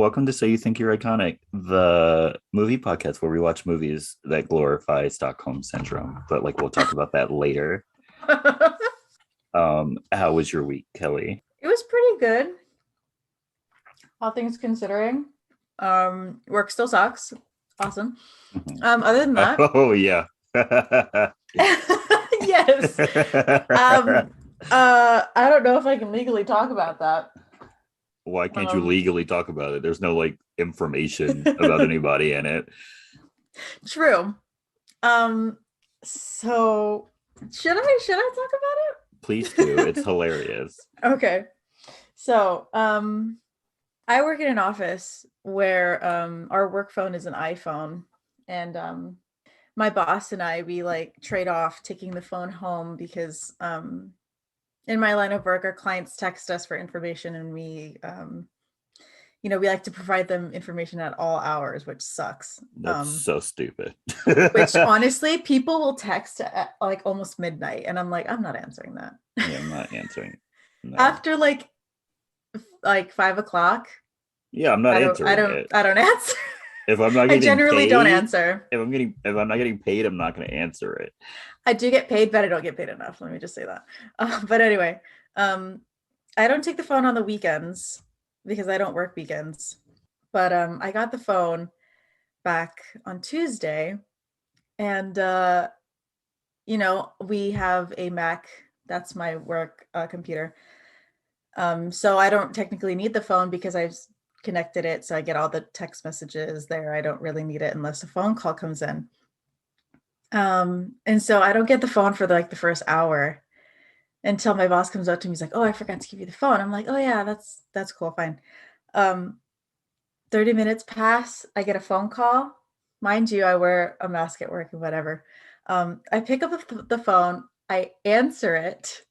Welcome to So You Think You're Iconic, the movie podcast where we watch movies that glorify Stockholm Syndrome. But we'll talk about that later. It How was your week, Kelly? was pretty good, all things considering. Work still sucks. Awesome. Mhm. Other than that, Oh yeah. yes. I don't know if I can legally talk about that. Why can't you Um, legally talk about it? There's no information about anybody in it. True. Um, so should I talk Please do. It's about it? hilarious. Okay. So, I work in an office where our work phone is an iPhone, and my boss and we trade off taking the phone home because in my line of work our clients text us for information, and we like to provide them information at all hours, which sucks. That's so stupid. Which honestly, people will text at almost midnight, and I'm like, I'm not answering that. Yeah, I'm not answering. No. After 5 o'clock, Yeah, I'm not I don't I answering don't it. I don't answer. If I'm not I getting generally don't paid, answer. if I'm not getting paid, I'm not going to answer it. I do get paid, but I don't get paid enough. Let me just say that. But anyway, um, I don't take the phone on the weekends because I don't work weekends. But I got the phone back on Tuesday, and we have a Mac. That's my work computer. So I don't technically need the phone because I've connected it, so I get all the text messages there. I don't really need it unless a phone call comes in. And so I don't get the phone for the first hour until my boss comes up to me. He's like, "Oh, I forgot to give you the phone." I'm like, "Oh yeah, that's cool, fine." Um, 30 minutes pass, I get a phone call. Mind you, I wear a mask at work and whatever. I pick up the phone, I answer it,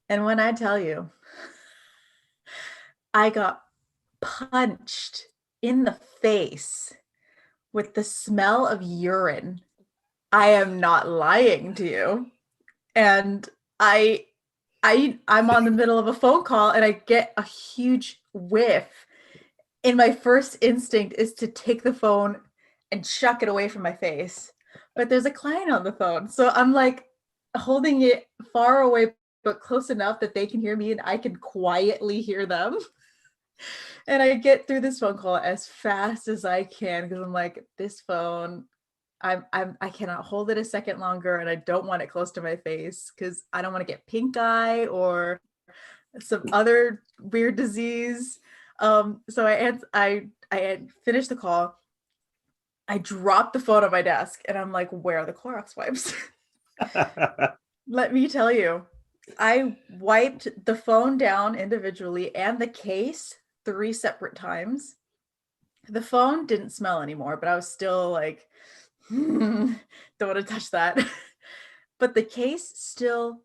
and when I tell you, I got punched in the face with the smell of urine. I am not lying to you. And I I'm on the middle of a phone call and I get a huge whiff. And my first instinct is to take the phone and chuck it away from my face. But there's a client on the phone. So I'm holding it far away but close enough that they can hear me and I can quietly hear them. And I get through this phone call as fast as I can because I'm like, this phone, I cannot hold it a second longer, and I don't want it close to my face because I don't want to get pink eye or some other weird disease. So I had finished the call. I dropped the phone on my desk, and I'm like, where are the Clorox wipes? Let me tell you, I wiped the phone down individually and the case 3 separate times. The phone didn't smell anymore, but I was still like, don't want to touch that. But the case still,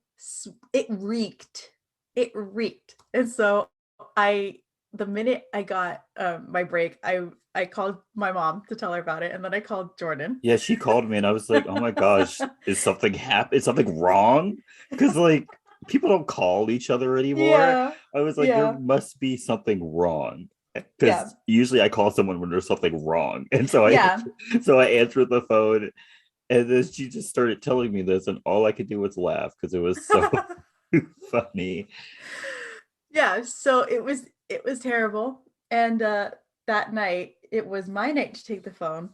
it reeked. It reeked. And so the minute I got my break, I called my mom to tell her about it, and then I called Jordan. Yeah, she called me and I was like, "Oh my gosh, is something Is something wrong?" Because people don't call each other anymore. Yeah, I was like, "There yeah, must be something wrong." yeah, Because usually I call someone when there's something wrong, and yeah. so I answered the phone, and then she just started telling me this, and all I could do was laugh because it was so funny. Yeah, so it was terrible. And that night it was my night to take the phone.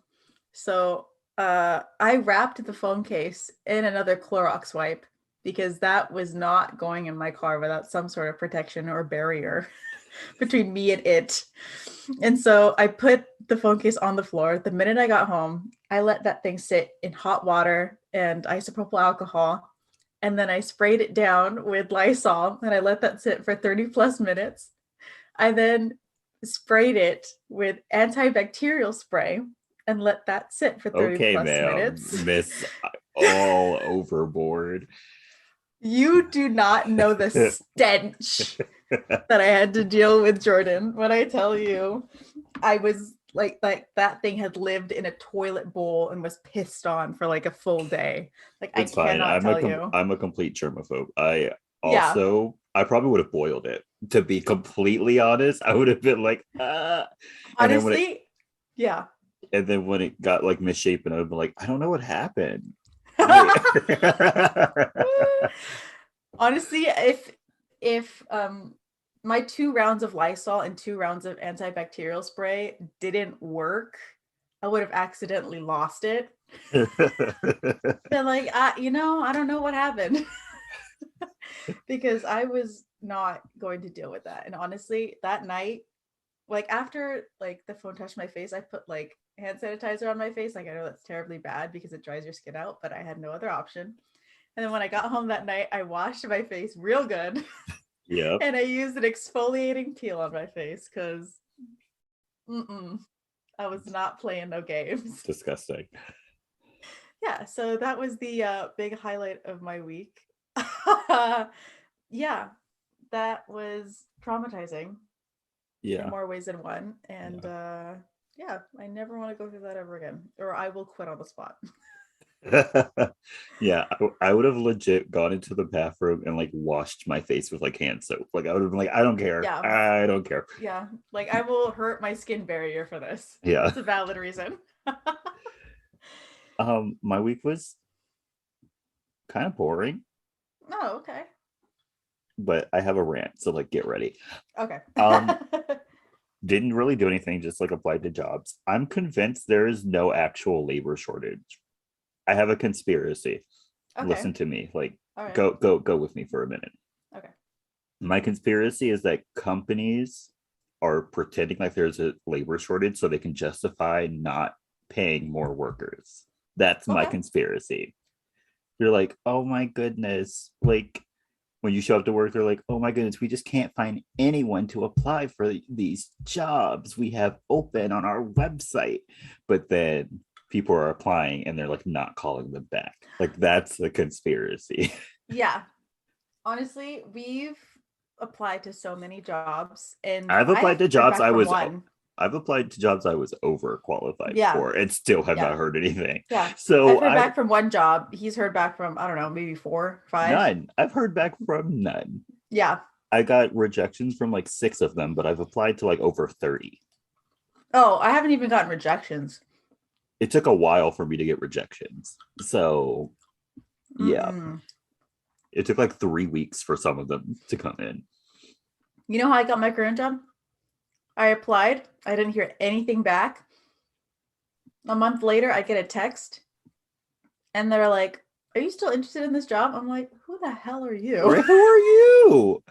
So I wrapped the phone case in another Clorox wipe because that was not going in my car without some sort of protection or barrier between me and it. And so I put the phone case on the floor. The minute I got home, I let that thing sit in hot water and isopropyl alcohol. And then I sprayed it down with Lysol and I let that sit for 30 plus minutes. I then sprayed it with antibacterial spray and let that sit for 30 Okay, plus ma'am, minutes. Miss all overboard. You do not know the stench that I had to deal with, Jordan. When I tell you, I was like that thing had lived in a toilet bowl and was pissed on for like a full day. Like I It's fine. cannot tell you. I'm a complete germaphobe. I Yeah. also I probably would have boiled it. To be completely honest, I would have been like, and then yeah. and then when it got like misshapen, I would be like, I don't know what happened. Wait. Honestly, if my 2 rounds of Lysol and 2 rounds of antibacterial spray didn't work, I would have accidentally lost it. They're like, I don't know what happened. Because I was not going to deal with that. And honestly, that night, like after like the phone touched my face, I put like hand sanitizer on my face. Like I know that's terribly bad because it dries your skin out, but I had no other option. And then when I got home that night, I washed my face real good. Yeah. And I used an exfoliating peel on my face because I was not playing no games. Disgusting. Yeah, so that was the big highlight of my week. Yeah, that was traumatizing in more ways than one. And yeah, I never want to go through that ever again, or I will quit on the spot. Yeah, I would have legit gone into the bathroom and like washed my face with like hand soap. Like I would have been like, I don't care. Yeah. I don't care. Yeah, like I will hurt my skin barrier for this. Yeah. It's a valid reason. My week was kind of boring. Oh, okay. But I have a rant, so like get ready. Okay. Didn't really do anything, just like applied to jobs. I'm convinced there is no actual labor shortage. I have a conspiracy. Okay. Listen to me. Like right. go with me for a minute. Okay. My conspiracy is that companies are pretending like there's a labor shortage so they can justify not paying more workers. That's my conspiracy. You're like, oh my goodness. Like when you show up to work, they're like, oh my goodness, we just can't find anyone to apply for these jobs we have open on our website. But then people are applying and they're like not calling them back. Like that's the conspiracy. Yeah. Honestly, we've applied to so many jobs, and I've applied to jobs I was overqualified for and still have not heard anything. Yeah. So I've heard back from one job. He's heard back from, I don't know, maybe 4, 5. None. I've heard back from none. Yeah. I got rejections from like 6 of them, but I've applied to like over 30. Oh, I haven't even gotten rejections. It took a while for me to get rejections. So yeah. It took like 3 weeks for some of them to come in. You know how I got my current job? I applied. I didn't hear anything back. A month later, I get a text. And they're like, are you still interested in this job? I'm like, who the hell are you? Who are you?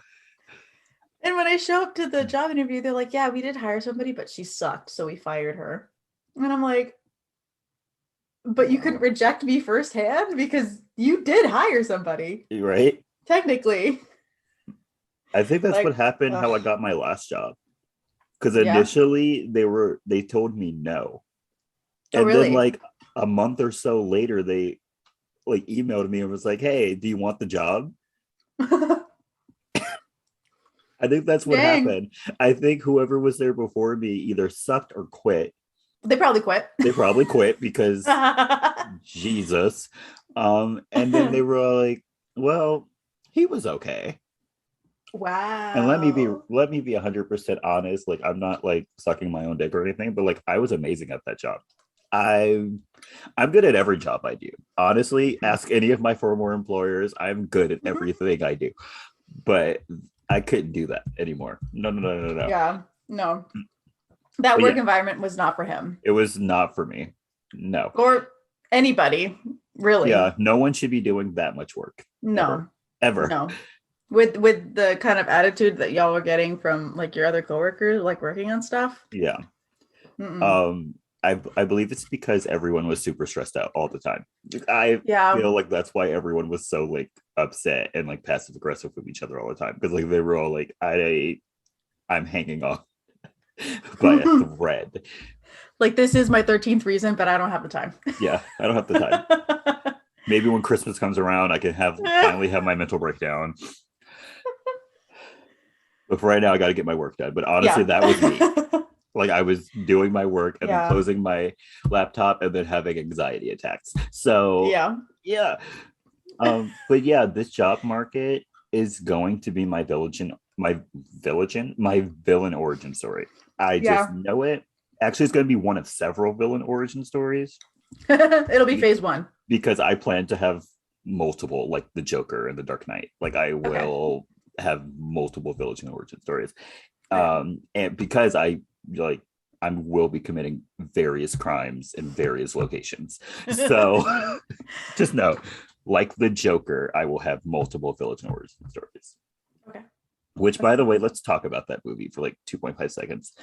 And when I show up to the job interview, they're like, yeah, we did hire somebody, but she sucked. So we fired her. And I'm like, but you couldn't reject me firsthand because you did hire somebody. Right? Technically. I think that's like, what happened how I got my last job. Because initially they told me no. And then like a month or so later, they like emailed me and was like, hey, do you want the job? I think that's what happened. I think whoever was there before me either sucked or quit. They probably quit. They probably quit because Jesus. And then they were like, well, he was okay. Wow. And let me be 100% honest. Like, I'm not like sucking my own dick or anything, but like I was amazing at that job. I'm good at every job I do. Honestly, ask any of my former employers. I'm good at everything I do. But I couldn't do that anymore. No. Yeah, no. That work environment was not for him. It was not for me. No. Or anybody, really. Yeah, no one should be doing that much work. No. Ever. No. With the kind of attitude that y'all were getting from like your other coworkers, like working on stuff. Yeah. I believe it's because everyone was super stressed out all the time. I feel like that's why everyone was so like upset and like passive aggressive with each other all the time, because like they were all like, I'm hanging on by a thread. Like, this is my 13th reason, but I don't have the time. Yeah, I don't have the time. Maybe when Christmas comes around, I can finally have my mental breakdown. But for right now, I got to get my work done. But honestly, that was me. Like, I was doing my work and then closing my laptop and then having anxiety attacks. So yeah. But yeah, this job market, is going to be my villain origin story. I just know it. Actually, it's going to be one of several villain origin stories. It'll be phase 1. Because I plan to have multiple, like the Joker and the Dark Knight. Like I will have multiple villain origin stories. And because I will be committing various crimes in various locations. So just know, like the Joker, I will have multiple villain origin stories. Okay. Which, by the way, let's talk about that movie for like 2.5 seconds.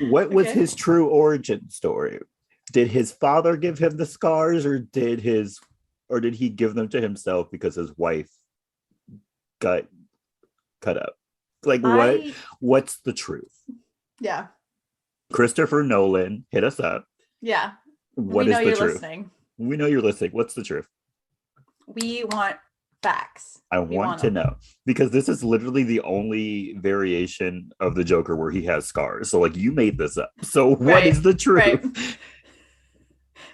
What was his true origin story? Did his father give him the scars, or did he give them to himself because his wife got cut up? Like what's the truth? Yeah. Christopher Nolan, hit us up. Yeah. What is the truth? Listening. We know you're listening. What's the truth? We want facts. I want to know, because this is literally the only variation of the Joker where he has scars. So like, you made this up. So what is the truth? Right.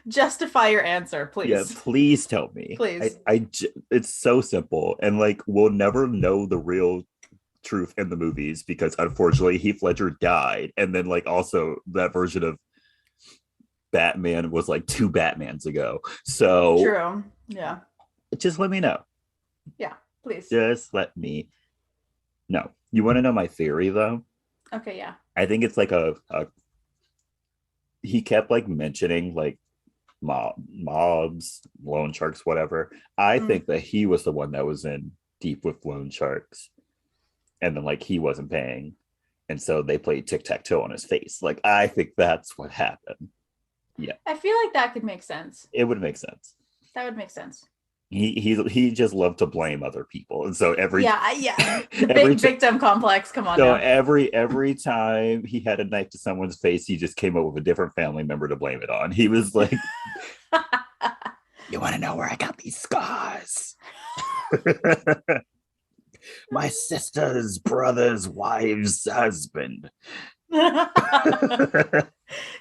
Justify your answer, please. Yeah, please tell me. Please. It's so simple, and like, we'll never know the real truth in the movies because unfortunately Heath Ledger died, and then like also that version of Batman was like 2 Batmans ago. So true. Yeah. Just let me know. Yeah, please. Just let me know. You want to know my theory though? Okay, yeah. I think it's like he kept like mentioning like mobs, loan sharks, whatever. I think that he was the one that was in deep with loan sharks, and then like he wasn't paying, and so they played tic-tac-toe on his face. Like, I think that's what happened. Yeah, I feel like that could make sense. It would make sense. That would make sense. He just loved to blame other people, and so the big victim complex. Come on. So now. every time he had a knife to someone's face, he just came up with a different family member to blame it on. He was like, "You want to know where I got these scars? My sister's brother's wife's husband."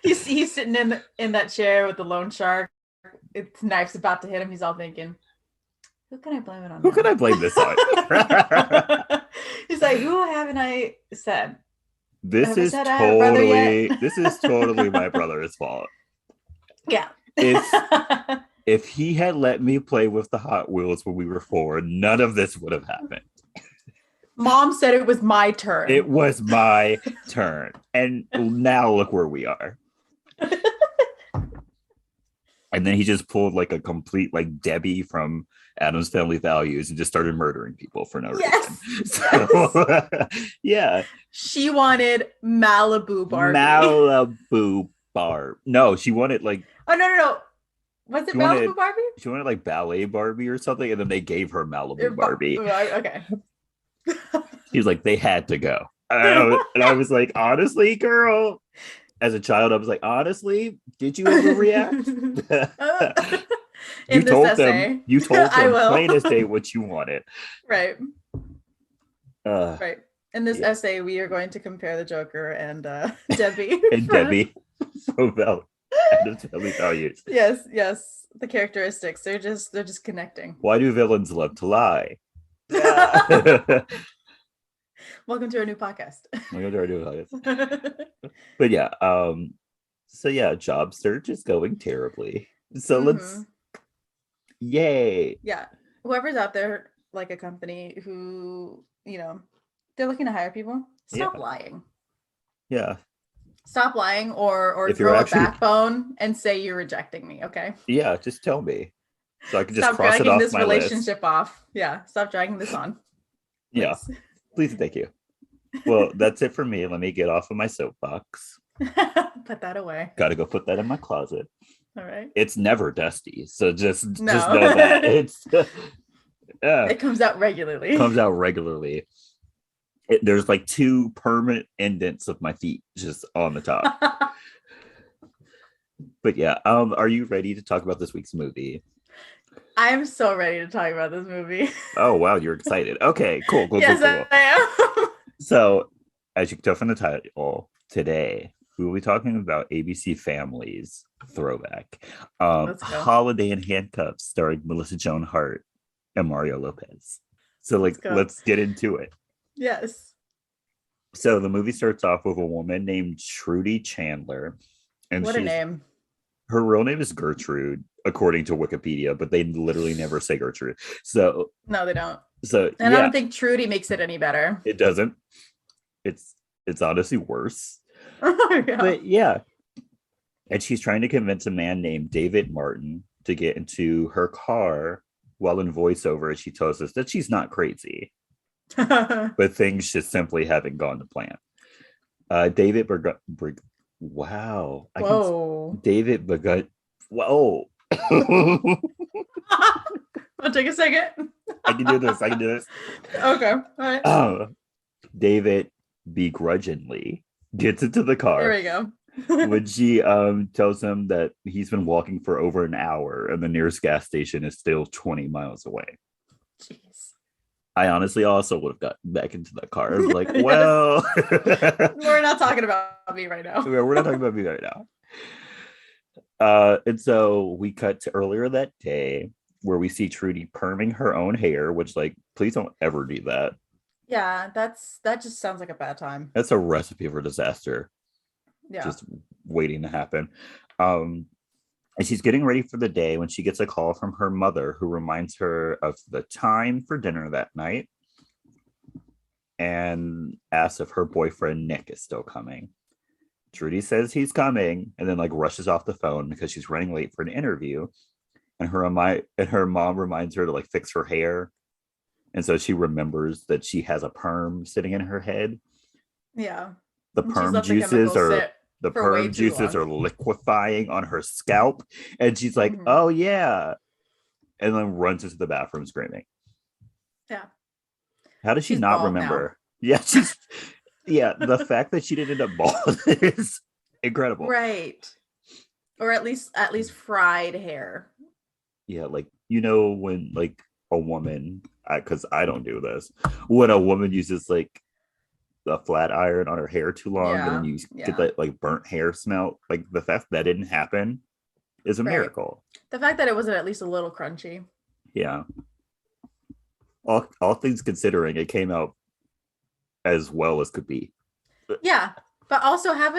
He's sitting in that chair with the loan shark. Its knife's about to hit him. He's all thinking, who can I blame it on? Who can I blame this on? He's like, who haven't I said? This is totally my brother's fault. Yeah. If he had let me play with the Hot Wheels when we were 4, none of this would have happened. Mom said it was my turn. It was my turn. And now look where we are. And then he just pulled like a complete like Debbie from Addams Family Values and just started murdering people for no reason. So, yeah. She wanted Malibu Barb. No, she wanted like... Oh, no. Was it Malibu Barbie? She wanted like Ballet Barbie or something, and then they gave her Malibu Barbie. Okay. He was like, they had to go. And I was like, honestly, girl... As a child, I was like, honestly, did you ever react? You told them plain as day what you wanted. Right. Right. In this essay, we are going to compare the Joker and Debbie. Debbie. So Addams Family Values. Yes. The characteristics. They're just connecting. Why do villains love to lie? Welcome to our new podcast. But yeah, job search is going terribly. So let's yay. Yeah. Whoever's out there, like a company who, they're looking to hire people, stop lying. Yeah. Stop lying or throw a backbone and say you're rejecting me, okay? Yeah, just tell me. So I can just stop cross it dragging off this my relationship list. off. Yeah, stop dragging this on. Please. Yeah. Please, thank you. Well, that's it for me. Let me get off of my soapbox. Put that away. Got to go put that in my closet. All right. It's never dusty, so just know that it comes out regularly. There's like 2 permanent indents of my feet just on the top. But yeah, are you ready to talk about this week's movie? I'm so ready to talk about this movie. Oh wow, you're excited. Okay, cool. Yes, cool. I am. So, as you can tell from the title, today we will be talking about ABC Family's throwback, Holiday in Handcuffs, starring Melissa Joan Hart and Mario Lopez. So Let's like, go. let's get into it. Yes. So the movie starts off with a woman named Trudy Chandler, and What a name. her real name is Gertrude, according to Wikipedia, but they literally never say Gertrude. So No, they don't. And I yeah, don't think Trudy makes it any better. it doesn't. It's honestly worse. Yeah. But yeah, and she's trying to convince a man named David Martin to get into her car while in voiceover she tells us that she's not crazy, but things just simply haven't gone to plan. David wow, I can Whoa. David Begut. Whoa. I'll take a second. I can do this. I can do this. Okay. All right. David begrudgingly gets into the There car we go. when she tells him that he's been walking for over an hour and the nearest gas station is still 20 miles away. Jeez. I honestly also would have gotten back into the car. I was like, Yes. well, We're not talking about me right now. we're not talking about me right now. And so we cut to earlier that day where we see Trudy perming her own hair, which, like, please don't ever do that. Yeah, that just sounds like a bad time. That's a recipe for disaster. Yeah. Just waiting to happen. And she's getting ready for the day when she gets a call from her mother, who reminds her of the time for dinner that night and asks if her boyfriend Nick is still coming. Trudy says he's coming and then like rushes off the phone because she's running late for an interview. And her mom reminds her to like fix her hair. And so she remembers that she has a perm sitting in her head. Yeah. The And she's perm let the juices chemicals are sit the for way perm too juices long. are liquefying on her scalp. And she's like, Mhm. oh yeah. And then runs into the bathroom screaming. Yeah. How does she She's not bald now. remember? Yeah, the fact that she didn't end up bald is incredible. Right. Or at least fried hair. Yeah, like, when like a woman, because I don't do this, when a woman uses like a flat iron on her hair too long and then you get that like burnt hair smell, like the fact that didn't happen is a miracle. The fact that it wasn't at least a little crunchy. Yeah. All things considering, it came out as well as could be. Yeah. But also have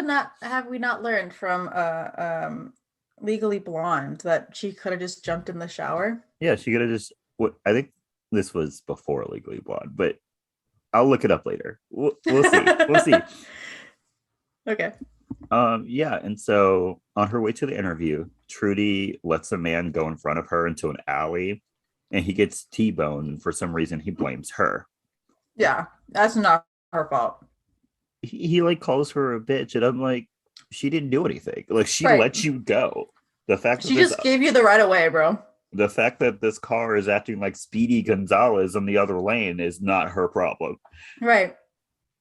we not learned from Legally Blonde that she could have just jumped in the shower? Yeah, she could have just. I think this was before Legally Blonde, but I'll look it up later. We'll see. We'll see. Okay. Yeah, and so on her way to the interview, Trudy lets a man go in front of her into an alley, and he gets T-boned. For some reason, he blames her. Yeah, that's not her fault. He like calls her a bitch, and I'm like, she didn't do anything. Like, she let you go. The fact she just gave you the right of way, bro. The fact that this car is acting like Speedy Gonzalez on the other lane is not her problem. Right.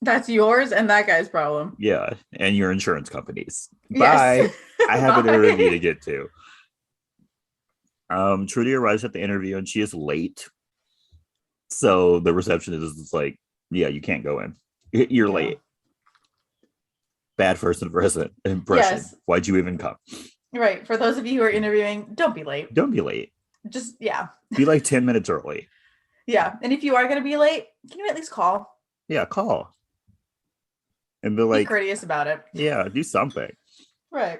That's yours and that guy's problem. Yeah, and your insurance companies. Yes. Bye. I have an interview to get to. Trudy arrives at the interview and she is late. So the receptionist is like, yeah, you can't go in. You're late. Bad first impression. Yes. Why'd you even come? Right. For those of you who are interviewing, don't be late. Don't be late. Just, Be like 10 minutes early. Yeah. And if you are going to be late, can you at least call? Yeah, call. And be like, courteous about it. Yeah, do something. Right.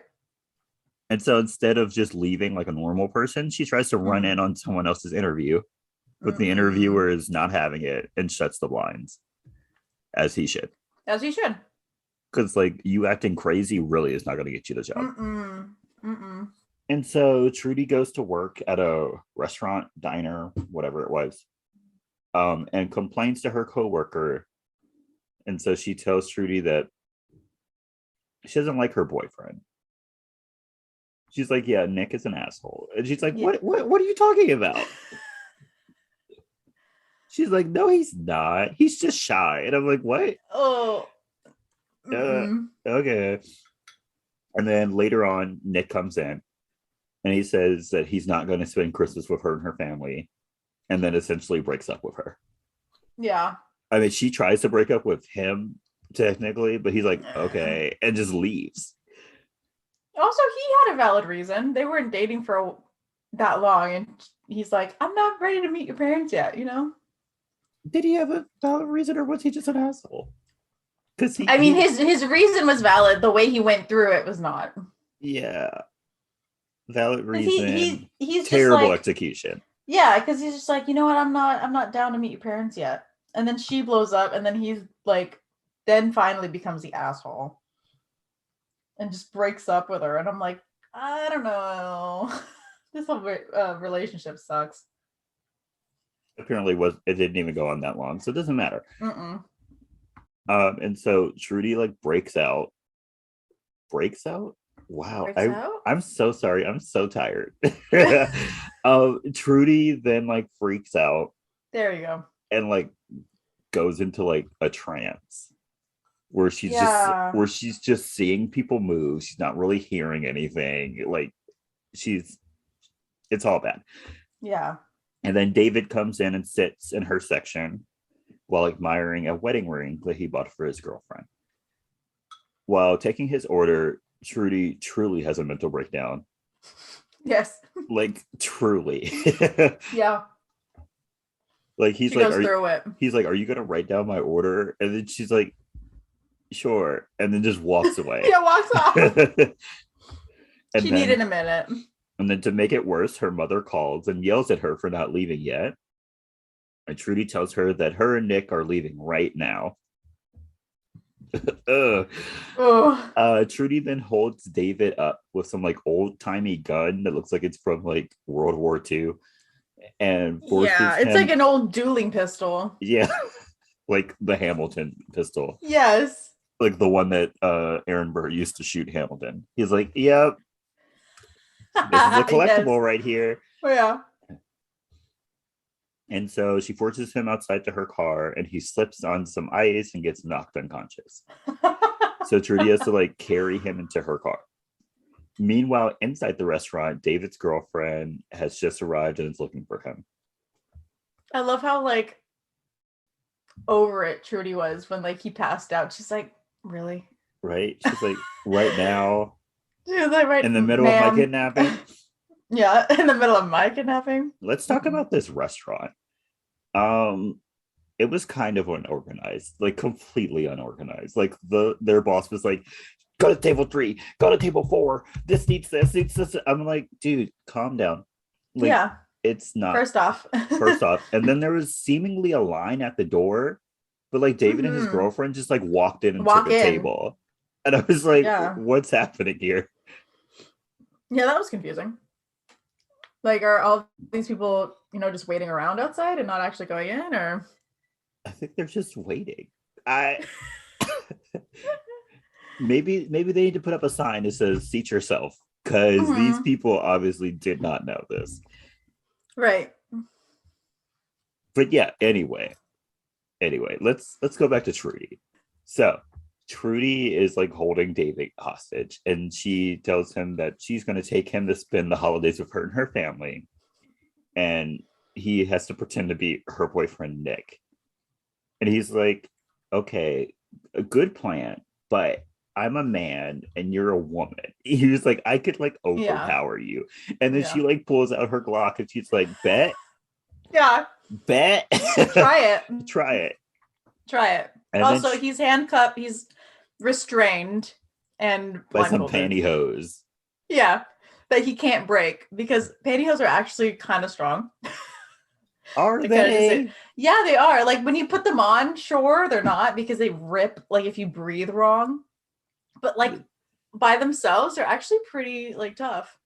And so instead of just leaving like a normal person, she tries to run in on someone else's interview, but the interviewer is not having it and shuts the blinds, as he should. As he should. Because like, you acting crazy really is not going to get you the job. And so Trudy goes to work at a restaurant, diner, whatever it was, and complains to her coworker. And so she tells Trudy that she doesn't like her boyfriend. She's like, yeah, Nick is an asshole. And she's like, what are you talking about? She's like, no, he's not. He's just shy. And I'm like, what? Oh. Okay. And then later on, Nick comes in and he says that he's not going to spend Christmas with her and her family, and then essentially breaks up with her. Yeah. I mean, she tries to break up with him technically, but he's like, okay, and just leaves. Also, he had a valid reason. They weren't dating for that long, and he's like, I'm not ready to meet your parents yet, Did he have a valid reason, or was he just an asshole? Because I mean, his reason was valid. The way he went through it was not. yeah, valid Because reason, he's just terrible like, execution. yeah, because he's just like, you know what, I'm not down to meet your parents yet. And then she blows up, and then he's like, then finally becomes the asshole and just breaks up with her. And I'm like, I don't know. This whole relationship sucks. Apparently, it didn't even go on that long, so it doesn't matter. Mm-mm. And so Trudy like breaks out. Breaks out. Wow, Breaks out? I'm so sorry. I'm so tired. Trudy then like freaks out There you go. and like goes into like a trance where Yeah. she's just seeing people move. She's not really hearing anything. Like she's it's all bad. Yeah. And then David comes in and sits in her section while admiring a wedding ring that he bought for his girlfriend. While taking his order, Trudy truly has a mental breakdown. Yes. Like truly. Yeah. Like She goes through it. He's like, "Are you gonna write down my order?" And then she's like, "Sure," and then just walks away. Yeah, walks off. She then, needed a minute. And then to make it worse, her mother calls and yells at her for not leaving yet. And Trudy tells her that her and Nick are leaving right now. Trudy then holds David up with some like old timey gun that looks like it's from like World War II, and forces it's him. like an old dueling pistol. Yeah, like the Hamilton pistol. Yes, like the one that Aaron Burr used to shoot Hamilton. He's like, "Yep, this is a collectible yes. right here." Oh, yeah. And so she forces him outside to her car, and he slips on some ice and gets knocked unconscious. So Trudy has to like carry him into her car. Meanwhile, inside the restaurant, David's girlfriend has just arrived and is looking for him. I love how like over it Trudy was when like he passed out. She's like, really? Right? She's like, right now. She was like, right in the middle of my kidnapping. Yeah, in the middle of my kidnapping. Let's talk about this restaurant. It was kind of unorganized, like completely unorganized. Like their boss was like, "Go to table 3, go to table 4. This needs this, needs this." I'm like, dude, calm down. Like, yeah, it's not. First off, and then there was seemingly a line at the door, but like David and his girlfriend just like walked in and took a table, and I was like, "What's happening here?" Yeah, that was confusing. Like, are all these people, just waiting around outside and not actually going in, or? I think they're just waiting. Maybe they need to put up a sign that says "Seat yourself," because these people obviously did not know this. Right. But yeah, anyway, let's go back to Trudy. So Trudy is like holding David hostage, and she tells him that she's going to take him to spend the holidays with her and her family, and he has to pretend to be her boyfriend Nick. And he's like, "Okay, a good plan, but I'm a man and you're a woman." He was like, "I could like overpower you." And then she like pulls out her Glock and she's like, "Bet." Yeah. Bet. Try it. Try it. Try it. And also, he's handcuffed. He's restrained and by some pantyhose. Yeah, that he can't break because pantyhose are actually kind of strong. Are they? Yeah, they are. Like when you put them on, sure, they're not because they rip. Like if you breathe wrong, but like by themselves, they're actually pretty like tough.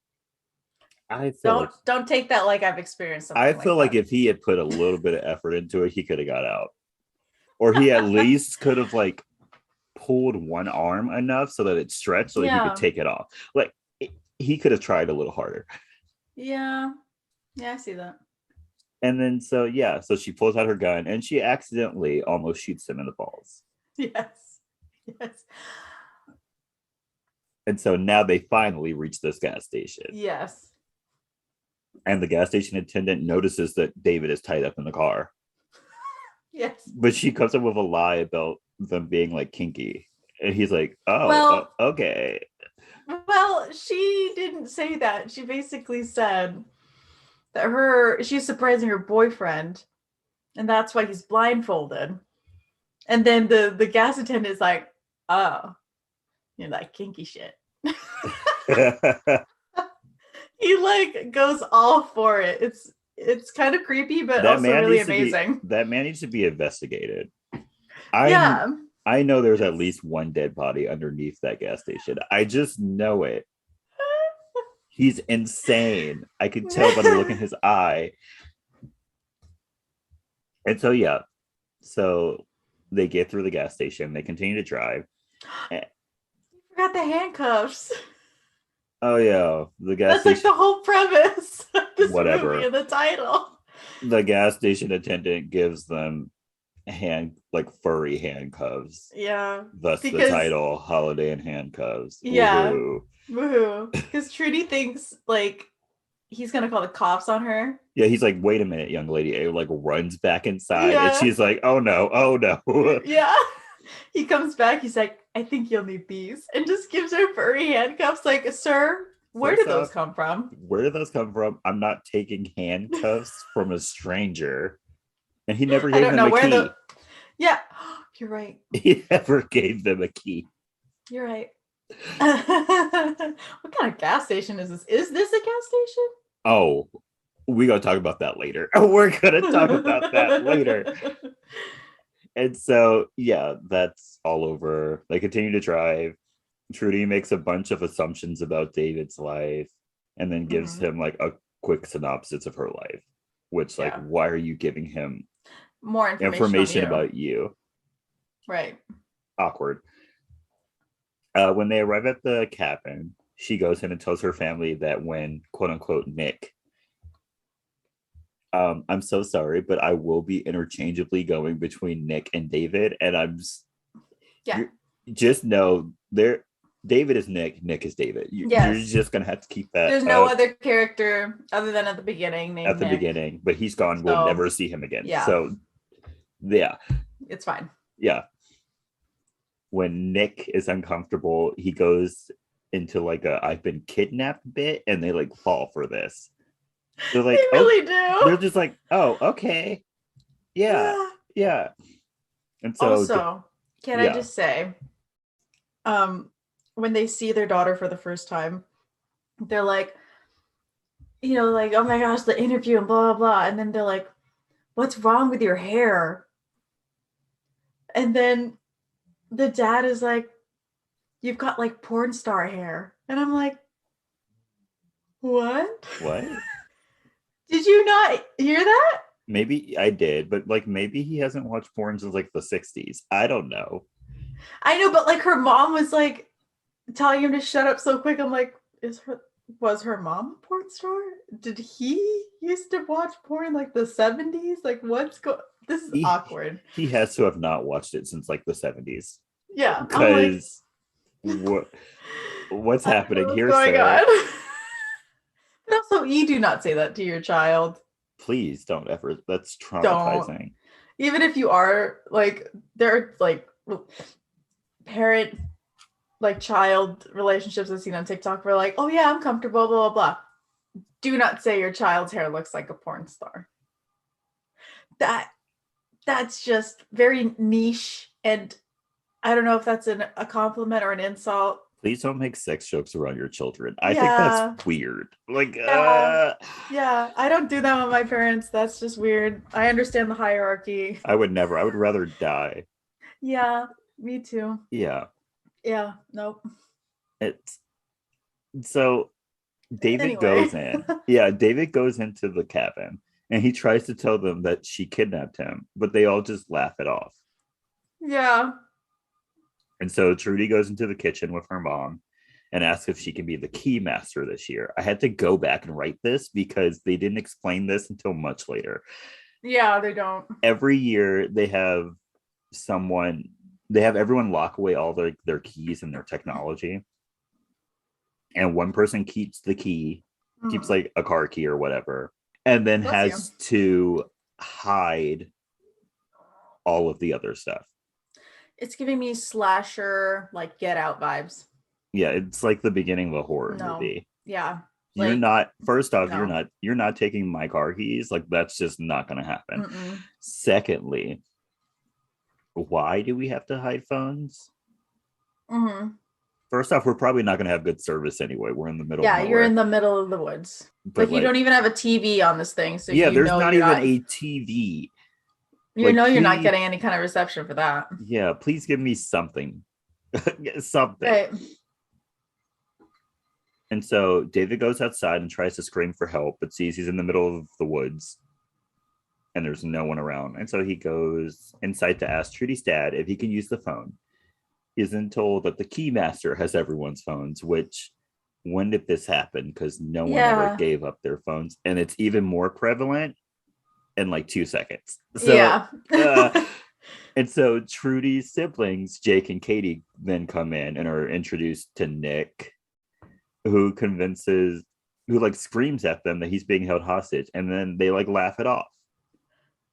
Don't take that like I've experienced something. I feel like if he had put a little bit of effort into it, he could have got out, or he at least could have like pulled one arm enough so that it stretched so that he could take it off. Like he could have tried a little harder. Yeah, I see that. And then so she pulls out her gun and she accidentally almost shoots him in the balls. Yes. And so now they finally reach this gas station. Yes. And the gas station attendant notices that David is tied up in the car. Yes. But she comes up with a lie about them being like kinky. And he's like, "Oh, okay." Well, she didn't say that. She basically said that she's surprising her boyfriend And that's why he's blindfolded. And then the gas attendant is like, oh, you're like kinky shit. He like goes all for it. It's kind of creepy, but also really amazing. That man needs to be investigated. I Yeah. I know there's at least one dead body underneath that gas station. I just know it. He's insane. I could tell by the look in his eye. And so yeah, so they get through the gas station. They continue to drive. Forgot the handcuffs. Oh yeah, the gas That's station. like the whole premise of this Whatever. movie and the title. The gas station attendant gives them furry handcuffs. Yeah. Thus the title, Holiday in Handcuffs. Yeah. Woohoo. Woohoo. Because Trudy thinks like he's gonna call the cops on her. Yeah, he's like, wait a minute, young lady. It like runs back inside and she's like, oh no. Yeah. He comes back, he's like, I think you'll need these. And just gives her furry handcuffs, like, sir, where did those come from? Where did those come from? I'm not taking handcuffs from a stranger. And he never gave them a key. Yeah, you're right. He never gave them a key. You're right. What kind of gas station is this? Is this a gas station? Oh, we're going to talk about that later. We're going to talk about that later. And so, yeah, that's all over. They continue to drive. Trudy makes a bunch of assumptions about David's life and then gives him like a quick synopsis of her life, which why are you giving him more information about you? Right. Awkward. When they arrive at the cabin, she goes in and tells her family that when quote unquote Nick, I'm so sorry, but I will be interchangeably going between Nick and David, and just know David is Nick, Nick is David. You're just gonna have to keep that. There's no other character other than at the beginning named Nick. Beginning, but he's gone. So, we'll never see him again. Yeah. So, yeah, it's fine. Yeah. When Nick is uncomfortable, he goes into like a "I've been kidnapped" bit, and they like fall for this. They're like, they really do. They're just like, oh, okay, yeah. And so, also, can I just say, when they see their daughter for the first time, they're like, like, oh my gosh, the interview and blah, blah, blah. And then they're like, what's wrong with your hair? And then the dad is like, you've got like porn star hair. And I'm like, what? Did you not hear that? Maybe I did, but like maybe he hasn't watched porn since like the 60s. I don't know. I know, but like her mom was like telling him to shut up so quick. I'm like, was her mom a porn star? Did he used to watch porn in like the 70s? Like this is awkward. He has to have not watched it since like the 70s. Yeah. Because what's happening here, going on? But also, you do not say that to your child. Please don't ever. That's traumatizing. Don't. Even if you are like, there are like parent like child relationships I've seen on TikTok where like, oh yeah, I'm comfortable, blah, blah, blah. Do not say your child's hair looks like a porn star. That's just very niche, and I don't know if that's a compliment or an insult. Please don't make sex jokes around your children. I think that's weird. Like, yeah, I don't do that with my parents. That's just weird. I understand the hierarchy. I would never. I would rather die. Yeah, me too. Yeah. Yeah, nope. So David goes in. Yeah, David goes into the cabin and he tries to tell them that she kidnapped him, but they all just laugh it off. Yeah. And so Trudy goes into the kitchen with her mom and asks if she can be the key master this year. I had to go back and write this because they didn't explain this until much later. Yeah, they don't. Every year they have everyone lock away all their keys and their technology. And one person keeps the key, keeps like a car key or whatever, and then has to hide all of the other stuff. It's giving me slasher, like Get Out vibes. Yeah, it's like the beginning of a horror movie. Yeah. You're Like, not, first off, no. you're not taking my car keys. Like, that's just not gonna happen. Mm-mm. Secondly, why do we have to hide phones? Mm-hmm. First off, we're probably not gonna have good service anyway. We're in the middle of Yeah, you're in nowhere. the middle of the woods. But Like you like, don't even have a TV on this thing, so yeah, you there's know not you're even not a TV. you Like, know you're not please, getting any kind of reception for that. yeah, please give me something. Something. Right. And so David goes outside and tries to scream for help, but sees he's in the middle of the woods and there's no one around. And so he goes inside to ask Trudy's dad if he can use the phone. He's then told that the keymaster has everyone's phones, which when did this happen? Because no one ever Yeah. gave up their phones. And it's even more prevalent in like 2 seconds. So, Yeah. and so Trudy's siblings, Jake and Katie, then come in and are introduced to Nick, who like screams at them that he's being held hostage. And then they like laugh it off.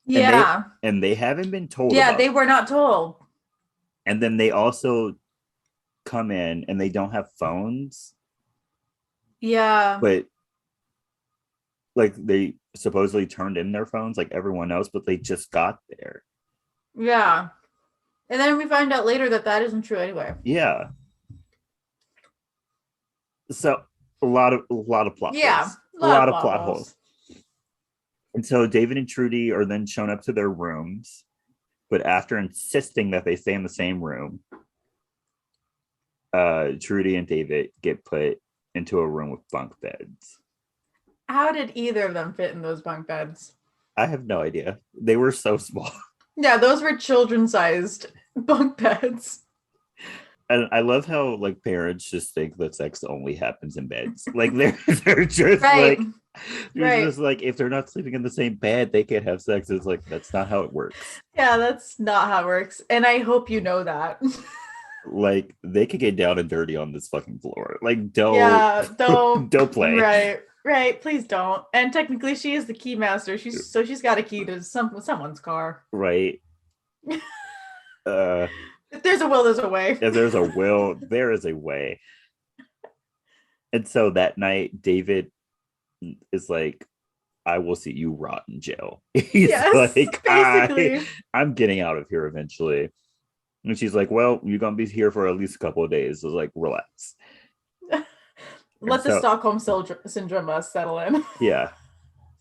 And Yeah. they haven't been told Yeah, about they it. were not told. And then they also come in and they don't have phones, Yeah. but like they supposedly turned in their phones like everyone else, but they just got there. Yeah. And then we find out later that that isn't true anyway. Yeah. So a lot of plot Yeah. holes. A A lot of lot of plot plot holes. holes. And so David and Trudy are then shown up to their rooms, but after insisting that they stay in the same room, Trudy and David get put into a room with bunk beds. How did either of them fit in those bunk beds? I have no idea. They were so small. Yeah, those were children-sized bunk beds. And I love how like parents just think that sex only happens in beds. Like they're just Right. like they're Right. just like if they're not sleeping in the same bed, they can't have sex. It's like that's not how it works. Yeah, that's not how it works. And I hope you know that. Like they could get down and dirty on this fucking floor. Like don't Yeah, don't don't play. Right. Please don't. And technically she is the key master. She's got a key to someone's car. Right. If there's a will, there's a way. If there's a will, there is a way. And so that night, David is like, I will see you rot in jail. He's Yes, like, basically. I'm getting out of here eventually. And she's like, well, you're going to be here for at least a couple of days. So like, relax. Let the Stockholm syndrome settle in. Yeah.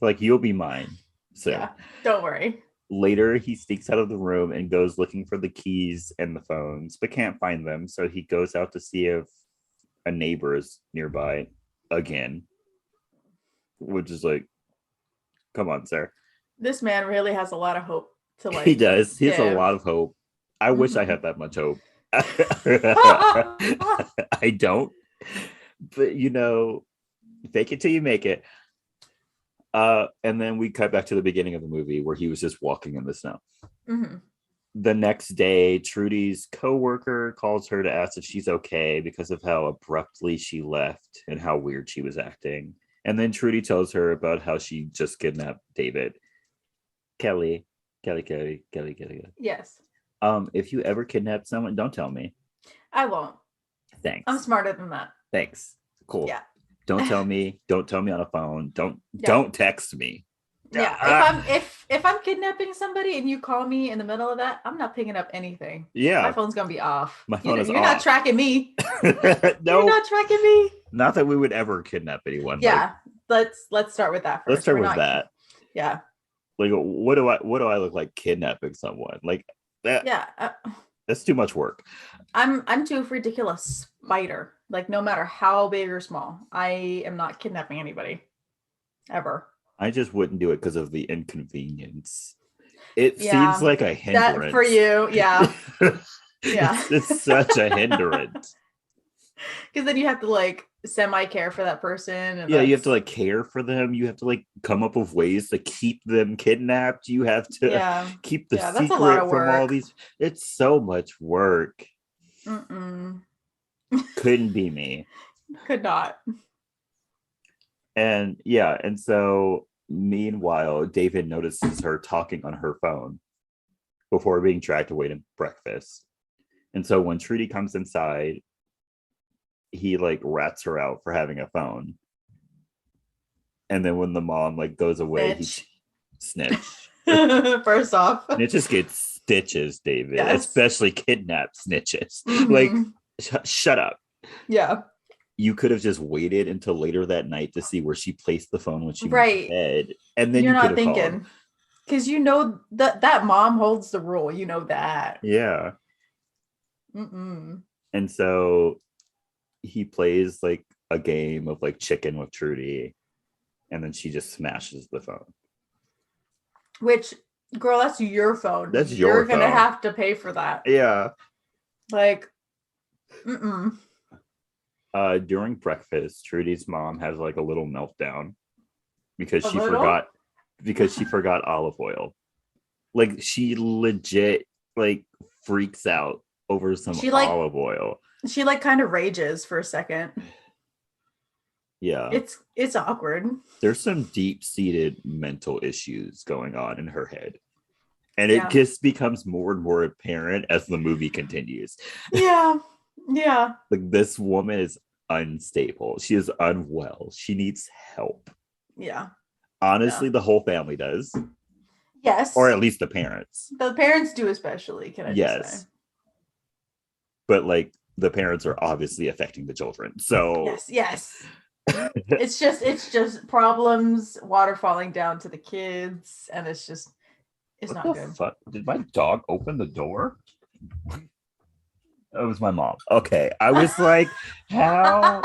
Like, you'll be mine. So yeah, don't worry. Later, he sneaks out of the room and goes looking for the keys and the phones, but can't find them. So he goes out to see if a neighbor is nearby again, which is like, come on, sir. This man really has a lot of hope to like. He does. He has a give. lot of hope. I wish I had that much hope. I don't. But you know, fake it till you make it. And then we cut back to the beginning of the movie where he was just walking in the snow. Mm-hmm. The next day, Trudy's co-worker calls her to ask if she's okay because of how abruptly she left and how weird she was acting. And then Trudy tells her about how she just kidnapped David. Kelley. Yes. If you ever kidnap someone, don't tell me. I won't. Thanks. I'm smarter than that. Thanks. Cool. Yeah. Don't tell me. Don't tell me on a phone. Don't text me. Yeah. If I'm kidnapping somebody and you call me in the middle of that, I'm not picking up anything. Yeah. My phone's gonna be off. My phone is You're off. not tracking me. No. You're not tracking me. Not that we would ever kidnap anyone. Yeah. Let's start with that first. Let's start with that. Yeah. Like what do I look like kidnapping someone? Like that. Yeah. That's too much work. I'm too afraid to kill a spider. Like no matter how big or small, I am not kidnapping anybody ever. I just wouldn't do it because of the inconvenience. It seems like a hindrance. That for you, yeah. Yeah. It's such a hindrance. Because then you have to like semi-care for that person. And yeah, you have to like care for them. You have to like come up with ways to keep them kidnapped. You have to keep the secret from all these. It's so much work. Mm-mm. Couldn't be me. Could not. And yeah, and so meanwhile, David notices her talking on her phone before being dragged away to breakfast. And so when Trudy comes inside, he like rats her out for having a phone. And then when the mom like goes away, Snitch. snitch. First off. Snitches get stitches, David. Yes. Especially kidnapped snitches. Like, Mhm. shut up. Yeah. You could have just waited until later that night to see where she placed the phone when she went Right. to bed, and then You're you could not have called. thinking. Because you know that mom holds the rule. You know that. Yeah. Mm-mm. And so he plays like a game of like chicken with Trudy, and then she just smashes the phone. Which, girl, that's your phone. That's You're your gonna phone. have to pay for that. Yeah. Like, mm-mm. During breakfast, Trudy's mom has like a little meltdown because A she little? forgot olive oil. Like she legit like freaks out over some She like olive oil. she like kind of rages for a second. Yeah. It's awkward. There's some deep-seated mental issues going on in her head. And it Yeah. just becomes more and more apparent as the movie continues. Yeah. Yeah. Like this woman is unstable. She is unwell. She needs help. Yeah. Honestly, Yeah. the whole family does. Yes. Or at least the parents. The parents do especially, can I just say. Yes. But like the parents are obviously affecting the children. So yes. it's just problems, water falling down to the kids, and it's what not the good. fuck? Did my dog open the door? It was my mom. Okay. I was like, how?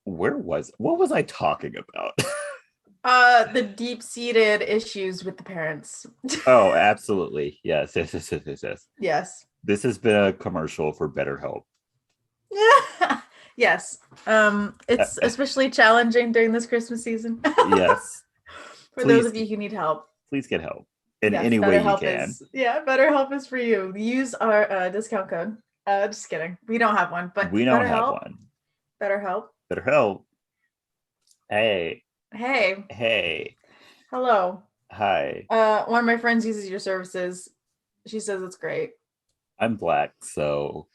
What was I talking about? The deep-seated issues with the parents. Oh, absolutely. Yes. Yes. This has been a commercial for BetterHelp. Yes. It's especially challenging during this Christmas season. Yes. For those of you who need help. Please get help in Yes, any way you BetterHelp can. BetterHelp is for you. Use our discount code. Just kidding. We don't have one, but We don't have one. BetterHelp. BetterHelp. Hey. Hey. Hello. Hi. One of my friends uses your services. She says it's great. I'm Black, so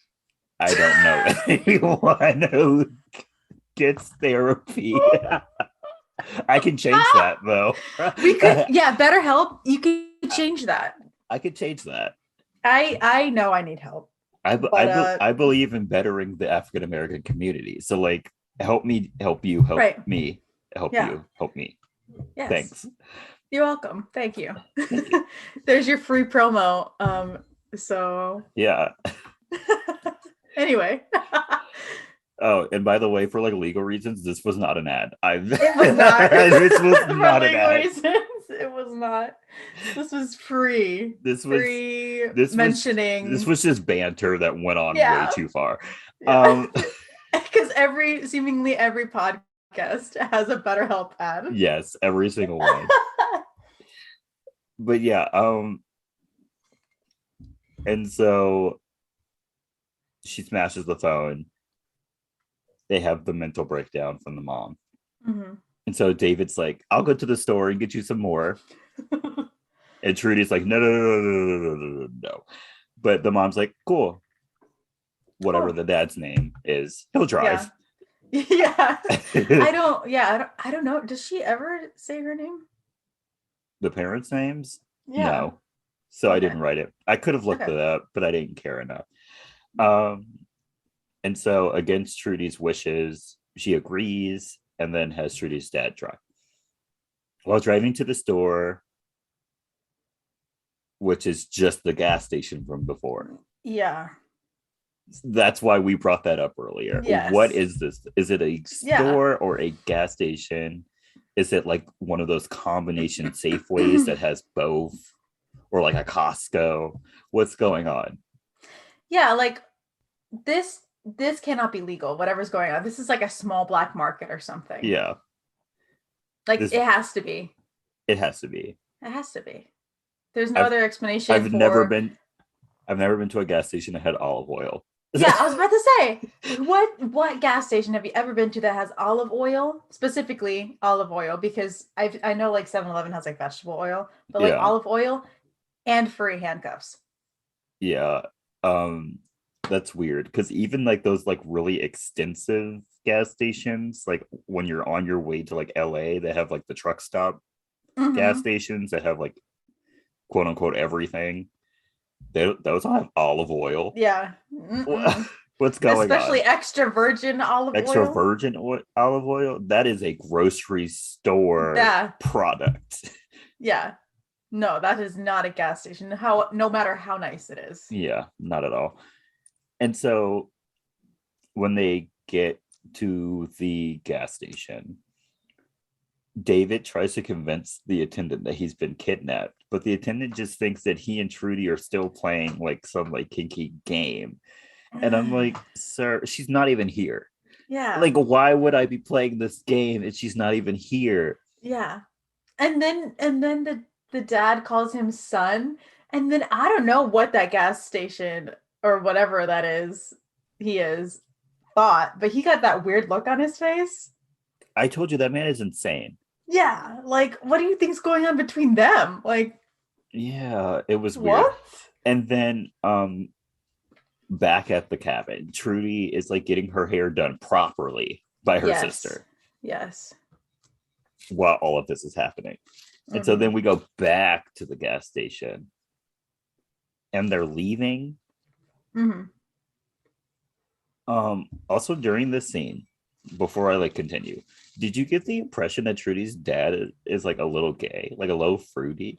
I don't know anyone who gets therapy. I can change that though. We could, BetterHelp. You could change that. I could change that. I know I need help. I believe in bettering the African American community. So like, help me, help you, help me, help you, help me. Yes. Thanks. You're welcome. Thank you. Thank you. There's your free promo. So yeah. Anyway. Oh, and by the way, for like legal reasons, this was not an ad. It was not. This was for not legal an ad. reasons, it was not. This was free. This was free this mentioning. This was just banter that went on way too far. Because seemingly every podcast has a BetterHelp ad. Yes, every single one. But yeah, and so she smashes the phone. They have the mental breakdown from the mom. Mm-hmm. And so David's like, I'll go to the store and get you some more. And Trudy's like, no. But the mom's like, cool. Whatever the dad's name is, he'll drive. Yeah. I don't know. Does she ever say her name? The parents' names? Yeah. No. So I didn't write it. I could have looked it up, but I didn't care enough. And so against Trudy's wishes, she agrees and then has Trudy's dad drive. While driving to the store, which is just the gas station from before. Yeah. That's why we brought that up earlier. Yes. What is this? Is it a store or a gas station? Is it like one of those combination Safeways that has both? Or like a Costco? What's going on? Yeah, like this cannot be legal, whatever's going on. This is like a small black market or something. Yeah. Like it has to be. It has to be. It has to be. There's no other explanation. I've never been to a gas station that had olive oil. Yeah, I was about to say, what gas station have you ever been to that has olive oil? Specifically olive oil, because I know like 7-Eleven has like vegetable oil, but like olive oil and free handcuffs. Yeah. That's weird because even like those like really extensive gas stations, like when you're on your way to like LA, they have like the truck stop gas Mm-hmm. stations that have like quote unquote everything. Those all have olive oil. Yeah. Mm-mm. What's going Especially on? extra virgin olive Extra oil. virgin olive oil? That is a grocery store Yeah. product. Yeah. No, that is not a gas station. How no matter how nice it is. Yeah, not at all. And so when they get to the gas station, David tries to convince the attendant that he's been kidnapped, but the attendant just thinks that he and Trudy are still playing like some like kinky game. And I'm like, sir, she's not even here. Yeah. Like, why would I be playing this game if she's not even here? Yeah. And then the dad calls him son. And then I don't know what that gas station or whatever that is he is thought, but he got that weird look on his face. I told you that man is insane. Yeah, like what do you think's going on between them? Like Yeah, it was weird. what? And then back at the cabin, Trudy is like getting her hair done properly by her Yes. sister Yes. while all of this is happening. And so Mm-hmm. then we go back to the gas station and they're leaving. Mm-hmm. Also during this scene, before I like continue, did you get the impression that Trudy's dad is like a little gay, like a little fruity?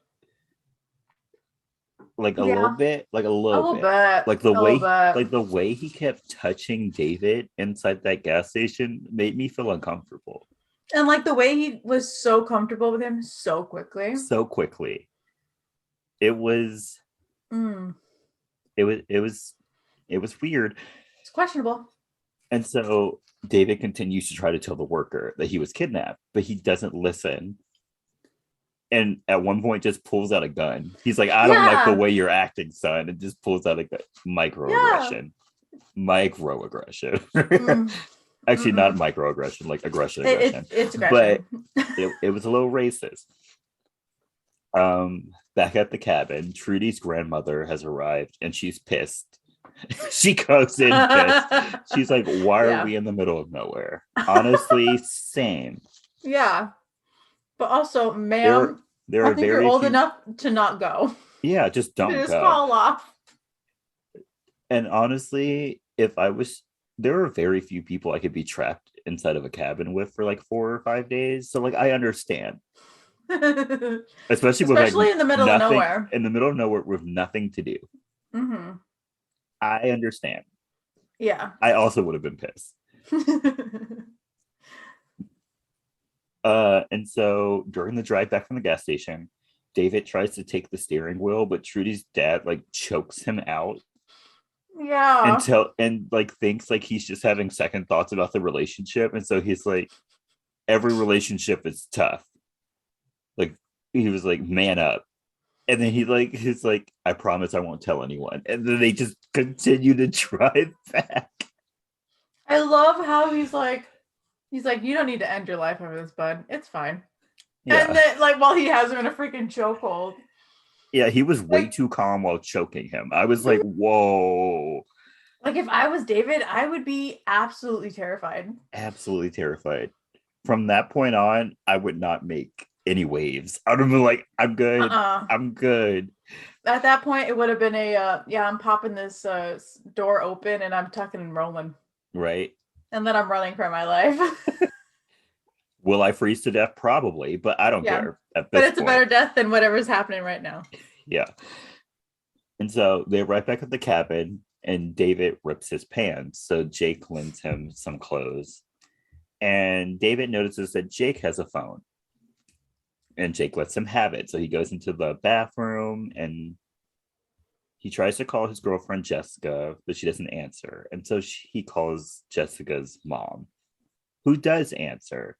Like a little Yeah, bit, like a a little little bit. bit. Like the A little way bit. like the way he kept touching David inside that gas station made me feel uncomfortable And like the way he was so comfortable with him so quickly. so quickly. It was Mm. it was it was it was weird. It's questionable. And so David continues to try to tell the worker that he was kidnapped, but he doesn't listen. And at one point just pulls out a gun. He's like, I don't like the Yeah. way you're acting, son, and just pulls out a gun. Yeah. Microaggression. Microaggression. Mm. Actually, not Mm-mm. microaggression, like aggression. It's But aggression. it was a little racist. Back at the cabin, Trudy's grandmother has arrived and she's pissed. She comes in pissed. She's like, why are Yeah. we in the middle of nowhere? Honestly, same. Yeah. But also, There ma'am, there I are think you're very old few. enough to not go. Yeah, just To don't just go. call off. And honestly, if I was, there are very few people I could be trapped inside of a cabin with for like 4 or 5 days. So like I understand, especially with like Especially in the middle of nothing nowhere. in the middle of nowhere with nothing to do. Mm-hmm. I understand. Yeah. I also would have been pissed. And so during the drive back from the gas station, David tries to take the steering wheel, but Trudy's dad like chokes him out Yeah. and like thinks like he's just having second thoughts about the relationship. And so he's like, every relationship is tough. Like he was like, man up. And then he's like, I promise I won't tell anyone. And then they just continue to drive back. I love how he's like, you don't need to end your life over this, bud. It's fine. And Yeah. then like while he has him in a freaking chokehold. Yeah, he was way Like too calm while choking him. I was like, whoa. like if I was David, I would be absolutely terrified. Absolutely terrified. From that point on, I would not make any waves. I would have been like, I'm good. Uh-uh. I'm good. At that point, it would have been a yeah, I'm popping this door open and I'm tucking and rolling. Right. And then I'm running for my life. Will I freeze to death? Probably, but I don't Yeah. care at But this it's a point. better death than whatever's happening right now. Yeah. And so they're right back at the cabin, and David rips his pants. So Jake lends him some clothes. And David notices that Jake has a phone. And Jake lets him have it. So he goes into the bathroom and he tries to call his girlfriend Jessica, but she doesn't answer. And so he calls Jessica's mom, who does answer,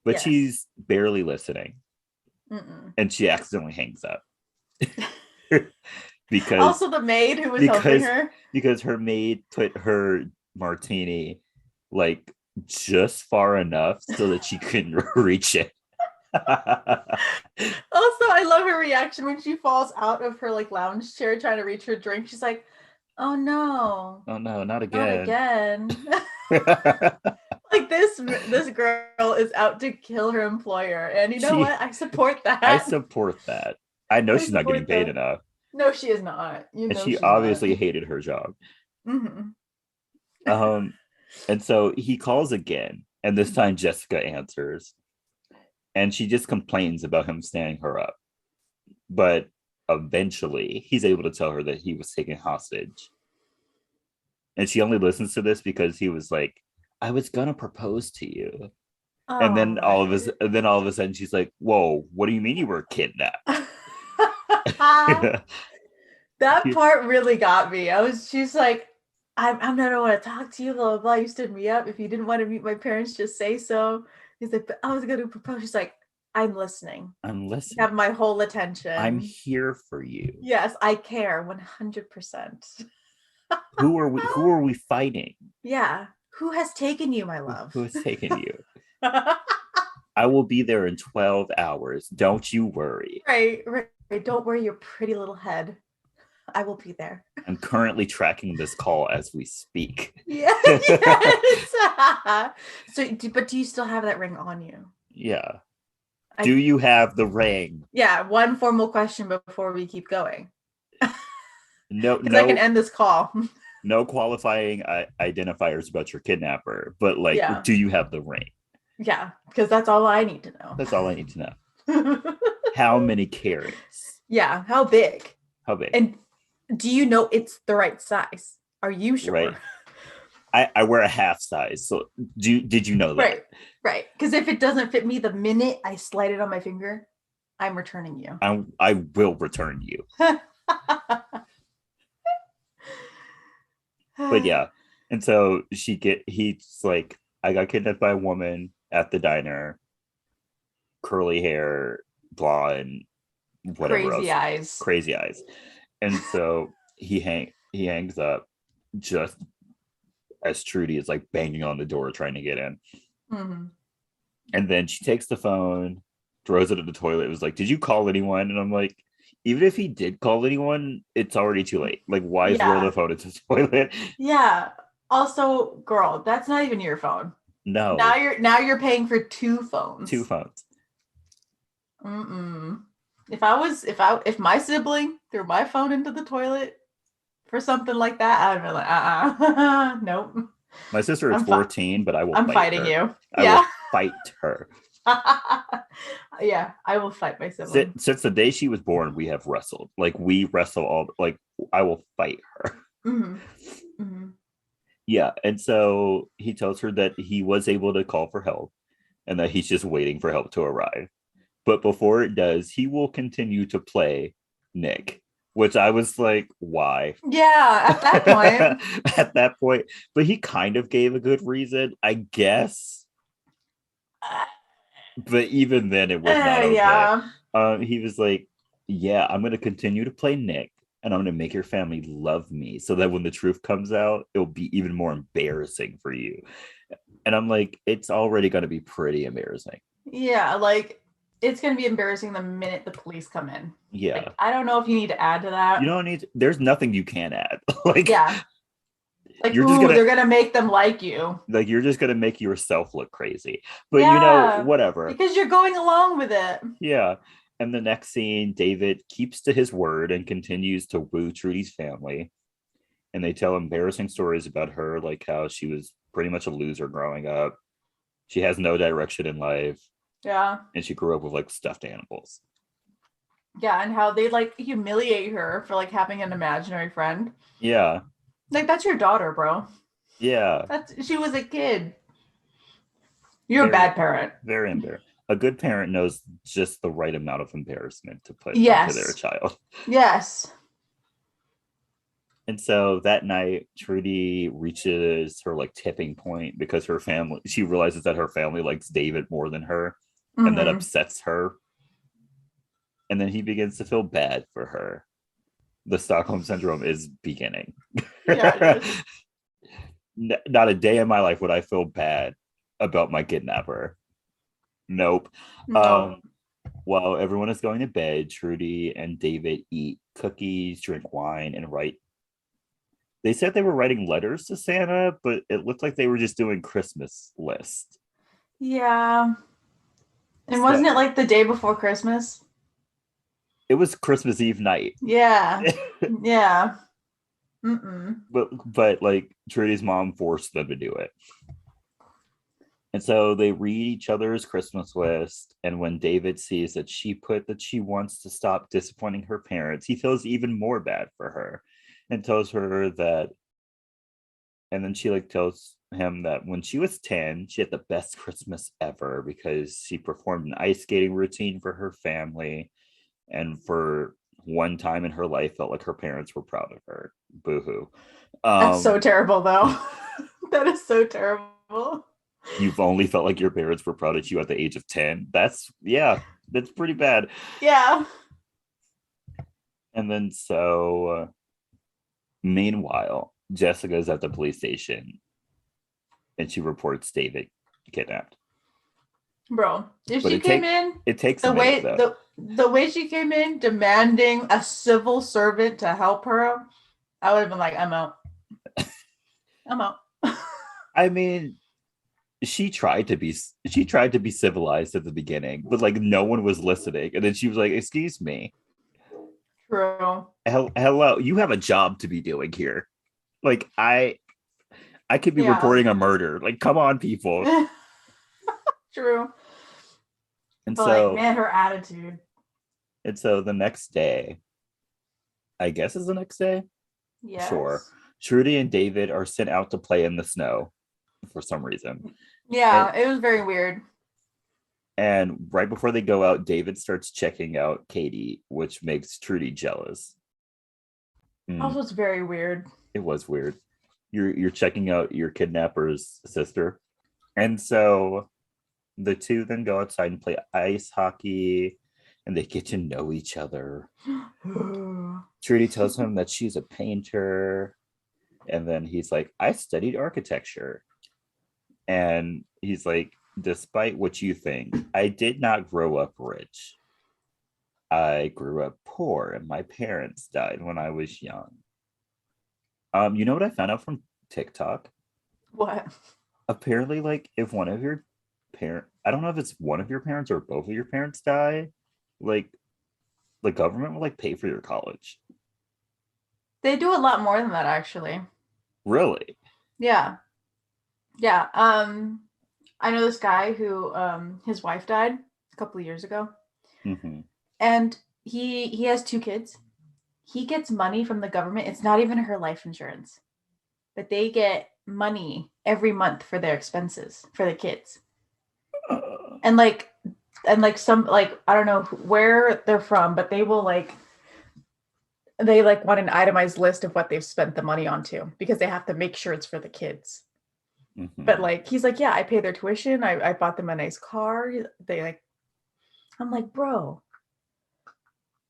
but Yes. she's barely listening. Mm-mm. And she accidentally hangs up. because Also the maid who was helping her. because her maid put her martini like just far enough so that she couldn't reach it. Also, I love her reaction when she falls out of her like lounge chair trying to reach her drink. She's like, Oh no. Oh no, not Not again. again. Like this girl is out to kill her employer. And you know she what? I support I that. support that. I know I she's not getting support paid that. enough. No, she is not. You And know she she's not. obviously hated her job. Hmm. Um, and so he calls again, and this time Jessica answers, and she just complains about him standing her up. But eventually, he's able to tell her that he was taken hostage, and she only listens to this because he was like, "I was gonna propose to you," and Oh then all of my. us, and then all of a sudden, she's like, "Whoa, what do you mean you were kidnapped?" That part really got me. She's like, I'm not want to talk to you, blah, blah, blah. You stood me up. If you didn't want to meet my parents, just say so. He's like, but I was going to propose. She's like, I'm listening. I'm You have listening. my whole I'm attention. here for you. Yes, I care 100%. Who are we fighting? Yeah. Who has taken you, my Who love? has taken you? I will be there in 12 hours. Don't you worry. Right, right. Don't worry your pretty little head. I will be there. I'm currently tracking this call as we speak. Yeah, yes. So, but do you still have that ring on you? Yeah. I, Do you have the ring? yeah, one formal question before we keep going. No, Because I can no, end this call. no qualifying identifiers about your kidnapper, but like, Yeah. do you have the ring? Yeah, because that's all I need to That's all I need to know. know. How many carats? Yeah, how big? How big? And do you know it's the right size? Are you sure? Right. I wear a half size. So did you know that? Right, right. Because if it doesn't fit me the minute I slide it on my finger, I'm returning you. I will return you. But yeah. And so he's like, I got kidnapped by a woman at the diner, curly hair, blonde, whatever Crazy else, eyes. crazy eyes. And so he hangs up just as Trudy is like banging on the door trying to get in. Mm-hmm. And then she takes the phone, throws it at the toilet. It was like, did you call anyone? And I'm like, even if he did call anyone, it's already too late. Like, why throw the Yeah, phone into the toilet? yeah. Also, girl, that's not even your phone. No, Now you're paying for two two phones. phones. Mm-mm. If my sibling threw my phone into the toilet for something like that, I'd be like, nope. My sister is I'm fi- 14, but I will I'm fight fighting her. you. I Yeah. will fight her. Yeah, I will fight my sibling. Since the day she was born, we have wrestled. Like we wrestle all. Like I will fight her. Mm-hmm. Mm-hmm. Yeah, and so he tells her that he was able to call for help, and that he's just waiting for help to arrive. But before it does, he will continue to play Nick, which I was like, why? Yeah, at that point. At that point, but he kind of gave a good reason, I guess. But even then, it was not okay. Yeah. He was like, "Yeah, I'm going to continue to play Nick, and I'm going to make your family love me, so that when the truth comes out, it'll be even more embarrassing for you." And I'm like, "It's already going to be pretty embarrassing." Yeah, like it's gonna be embarrassing the minute the police come in. Yeah, Like, I don't know if you need to add to you that. don't need. There's nothing you can add. Like Yeah. Like, you're just ooh, gonna they're gonna make them like you. you're just gonna make yourself look crazy. But Yeah. whatever. Because you're going along with it. Yeah. And the next scene, David keeps to his word and continues to woo Trudy's family. And they tell embarrassing stories about her, like how she was pretty much a loser growing up. She has no direction in life, Yeah. and she grew up with like stuffed animals. Yeah, and how they like humiliate her for like having an imaginary friend. Yeah. Like, that's your daughter, bro. Yeah. She was a kid. You're a Very, bad parent. very embarrassing. A good parent knows just the right amount of embarrassment to put into their Yes. child. Yes. And so that night, Trudy reaches her like tipping point because she realizes that her family likes David more than her, and that Mm-hmm. upsets her. And then he begins to feel bad for her. The Stockholm Syndrome is beginning. Yeah, it is. Not a day in my life would I feel bad about my kidnapper. Nope. No. While everyone is going to bed, Trudy and David eat cookies, drink wine, and write They said they were writing letters to Santa, but it looked like they were just doing Christmas lists. Yeah. And So wasn't it like the day before Christmas? it was Christmas Eve night. Yeah. Yeah. Mm-mm. but like Trudy's mom forced them to do it. And so they read each other's Christmas list. And when David sees that she put that she wants to stop disappointing her parents, he feels even more bad for her and tells her that. And then she like tells him that when she was 10, she had the best Christmas ever because she performed an ice skating routine for her family. And for one time in her life, felt like her parents were proud of her. Boo hoo. That's so terrible, though. That is so terrible. You've only felt like your parents were proud of you at the age of 10. That's pretty bad. Yeah. And then meanwhile, Jessica's at the police station and she reports David kidnapped. Bro, if But she came in it takes the a minute, way though. the way she came in demanding a civil servant to help her, I would have been like, I'm out. I'm out. I mean, she tried to be civilized at the beginning, but like no one was listening. And then she was like, "Excuse me, True. hello, you have a job to be doing here. Like I could be Yeah. reporting a murder. Like, come on, people." True. And But like, so man, her attitude. the next day, I guess is the next day. Sure. Yes. Trudy and David are sent out to play in the snow for some reason. Yeah, it was very weird. And right before they go out, David starts checking out Katie, which makes Trudy jealous. Also, it's very weird. It was weird. You're checking out your kidnapper's sister. And so the two then go outside and play ice hockey and they get to know each other. Trudy tells him that she's a painter. And then he's like, I studied architecture. And he's like, despite what you think, I did not grow up rich. I grew up poor and my parents died when I was young. You know what I found out from TikTok? What? Apparently, like if one of your I don't know if it's one of your parents or both of your parents die, like the government will like pay for your college. They do a lot more than that, actually. Really? Yeah. Yeah. I know this guy who his wife died a couple of years ago. Mm-hmm. And he has 2 kids. He gets money from the government. It's not even her life insurance. But they get money every month for their expenses for the kids. And like some like I don't know where they're from, but they will like want an itemized list of what they've spent the money on too, because they have to make sure it's for the kids. Mm-hmm. But like he's like, yeah, I pay their tuition. I bought them a nice car. They like, I'm like, bro,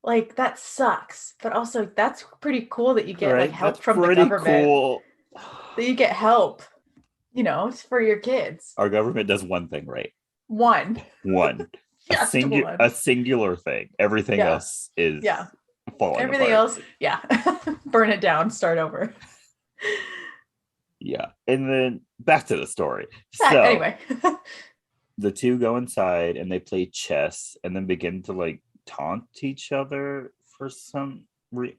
like that sucks. But also that's pretty cool that you get Right? like help That's from the pretty government. cool. That you get help, it's for your kids. Our government does one thing right. One. One. A singular thing. Everything else is falling Everything apart. else, burn it down, start over. Yeah. And then back to the story. Anyway. The two go inside and they play chess and then begin to like taunt each other for some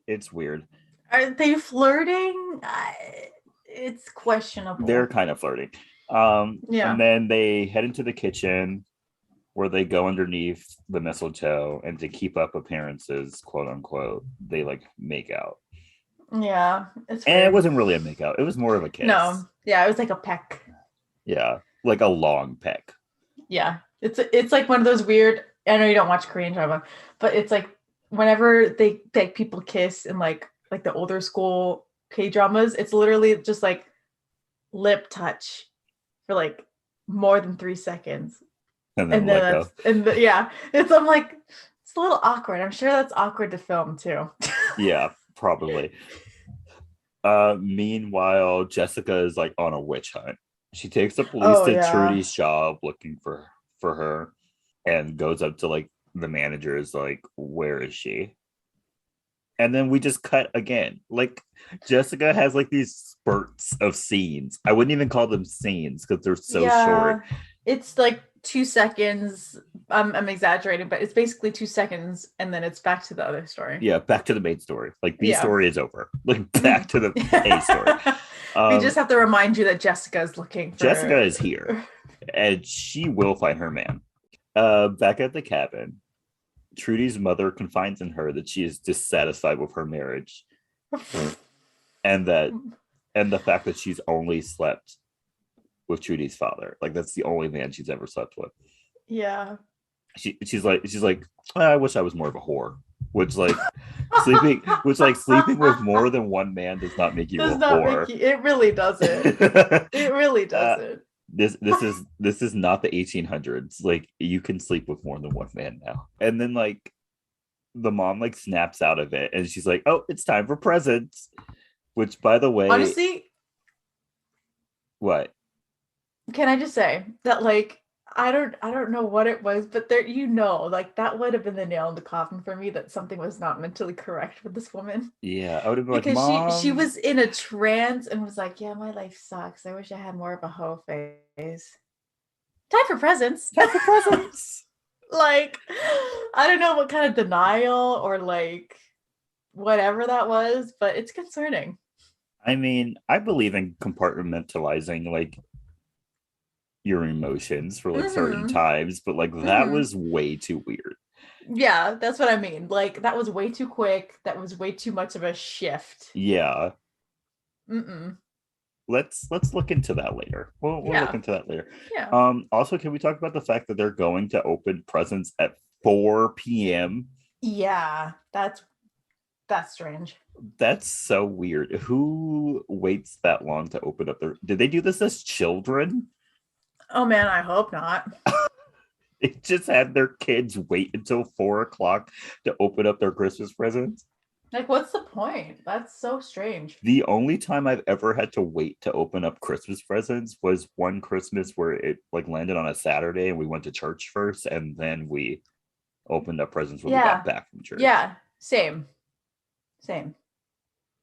it's weird. Are they flirting? It's questionable. They're kind of flirting. And then they head into the kitchen where they go underneath the mistletoe, and to keep up appearances, quote unquote, they like make out. Yeah, it's weird. And it wasn't really a make out. It was more of a kiss. No, yeah, it was like a peck. Yeah, like a long peck. Yeah, it's like one of those weird. I know you don't watch Korean drama, but it's like whenever they like people kiss in like the older school K dramas, it's literally just like lip touch for like more than 3 seconds. And then I'm like, it's a little awkward. I'm sure that's awkward to film too. Yeah, probably. Meanwhile, Jessica is like on a witch hunt. She takes the police to Trudy's job looking for her, and goes up to like the manager is like, where is she? And then we just cut again. Like Jessica has like these spurts of scenes. I wouldn't even call them scenes because they're so Yeah, short. it's like 2 seconds. I'm exaggerating, but it's basically 2 seconds, and then it's back to the other story. Yeah, back to the main story. Like B Yeah. story is over. Like back Mhm. to the A story. We just Um, have to remind you that Jessica is looking Jessica for. is here, and she will find her man. Back at the cabin, Trudy's mother confides in her that she is dissatisfied with her marriage, and that and the fact that she's only slept with Trudy's father. Like that's the only man she's ever slept with. Yeah. She's like, I wish I was more of a whore. Which sleeping with more than one man does not make you Does a not make whore. you. It really doesn't. It really uh, doesn't. this is not the 1800s. Like you can sleep with more than one man now. And then like the mom like snaps out of it and she's like, oh, it's time for presents. Which by the way, Honestly, what? can I just say that like I don't know what it was, but there like that would have been the nail in the coffin for me that something was not mentally correct with this woman. Yeah, I would have been like, Because she mom. was in a trance and was like, "Yeah, my life sucks. I wish I had more of a hoe phase. Time for presents." Time for presents. Like, I don't know what kind of denial or like whatever that was, but it's concerning. I mean, I believe in compartmentalizing like your emotions for like certain Mm-hmm. times, but like that Mm-hmm. was way too weird. Yeah, that's what I mean. Like that was way too quick. That was way too much of a shift. Yeah. Mm-mm. Let's look into that later. We'll look Yeah. into that later. Yeah. Also, can we talk about the fact that they're going to open presents at 4 p.m.? Yeah. That's strange. That's so weird. Who waits that long to open up their? Did they do this as children? Oh man, I hope not. They just had their kids wait until 4 o'clock to open up their Christmas presents. Like, what's the point? That's so strange. The only time I've ever had to wait to open up Christmas presents was one Christmas where it like landed on a Saturday and we went to church first and then we opened up presents when we got Yeah. back from church. Yeah. Same. Same.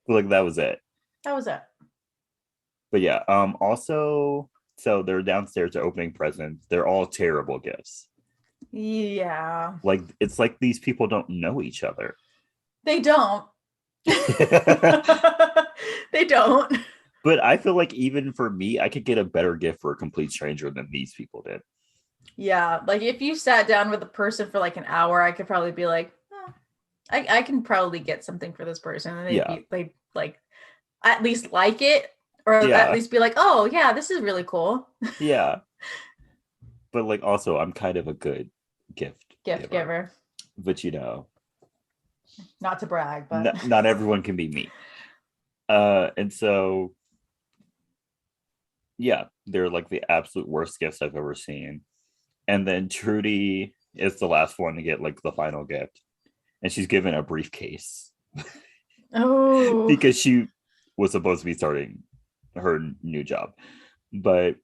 Like that was it. That was it. But yeah, also so they're downstairs to opening presents. They're all terrible gifts. Yeah. Like it's like these people don't know each other. They don't. They don't. But I feel like even for me, I could get a better gift for a complete stranger than these people did. Yeah. Like if you sat down with a person for like an hour, I could probably be like, oh, I can probably get something for this person. And Yeah. they like at least like it, or at Yeah. least be like, oh yeah, this is really cool. Yeah. But like also I'm kind of a good gift Gift giver. But you know, Not to brag, but not everyone can be me. And so yeah, they're like the absolute worst gifts I've ever seen. And then Trudy is the last one to get like the final gift. And she's given a briefcase oh because she was supposed to be starting her new job. But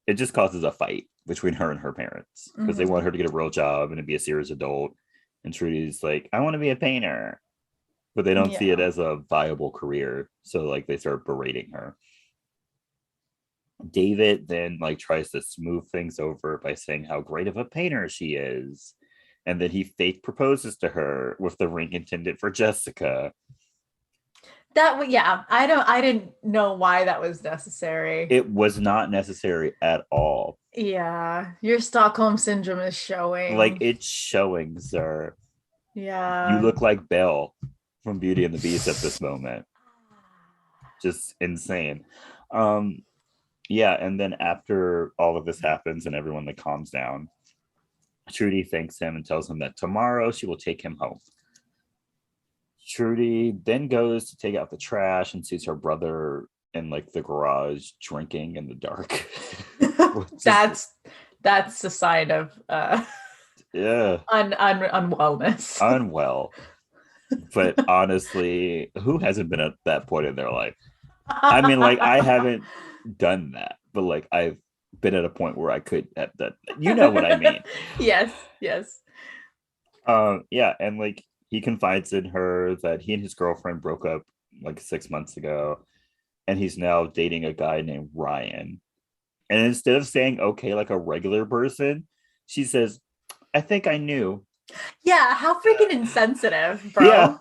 it just causes a fight between her and her parents because they want her to get a real job and to be a serious adult. And Trudy's like, I want to be a painter. But they don't see it yeah. as a viable career. So like they start berating her. David then like tries to smooth things over by saying how great of a painter she is. And then he fake proposes to her with the ring intended for Jessica. Yeah, I didn't know why that was necessary. It was not necessary at all. Yeah, your Stockholm syndrome is Like showing. it's showing, sir. You Yeah. look like Belle from Beauty and the Beast at this moment. Just insane. Um, yeah, and then after all of this happens and everyone like calms down, Trudy thanks him and tells him that tomorrow she will take him home. Trudy then goes to take out the trash and sees her brother in like the garage drinking in the dark. That's a sign of Yeah, unwellness. unwell. But honestly, who hasn't been at that point in their life? I mean, like I haven't done that, but like I've been at a point where I could have done that. You know what I mean? Yes, yes. Yeah, and like he confides in her that he and his girlfriend broke up like 6 months ago, and he's now dating a guy named Ryan. And instead of saying okay like a regular person, she says, I think I knew. Yeah, how freaking insensitive, Yeah. bro.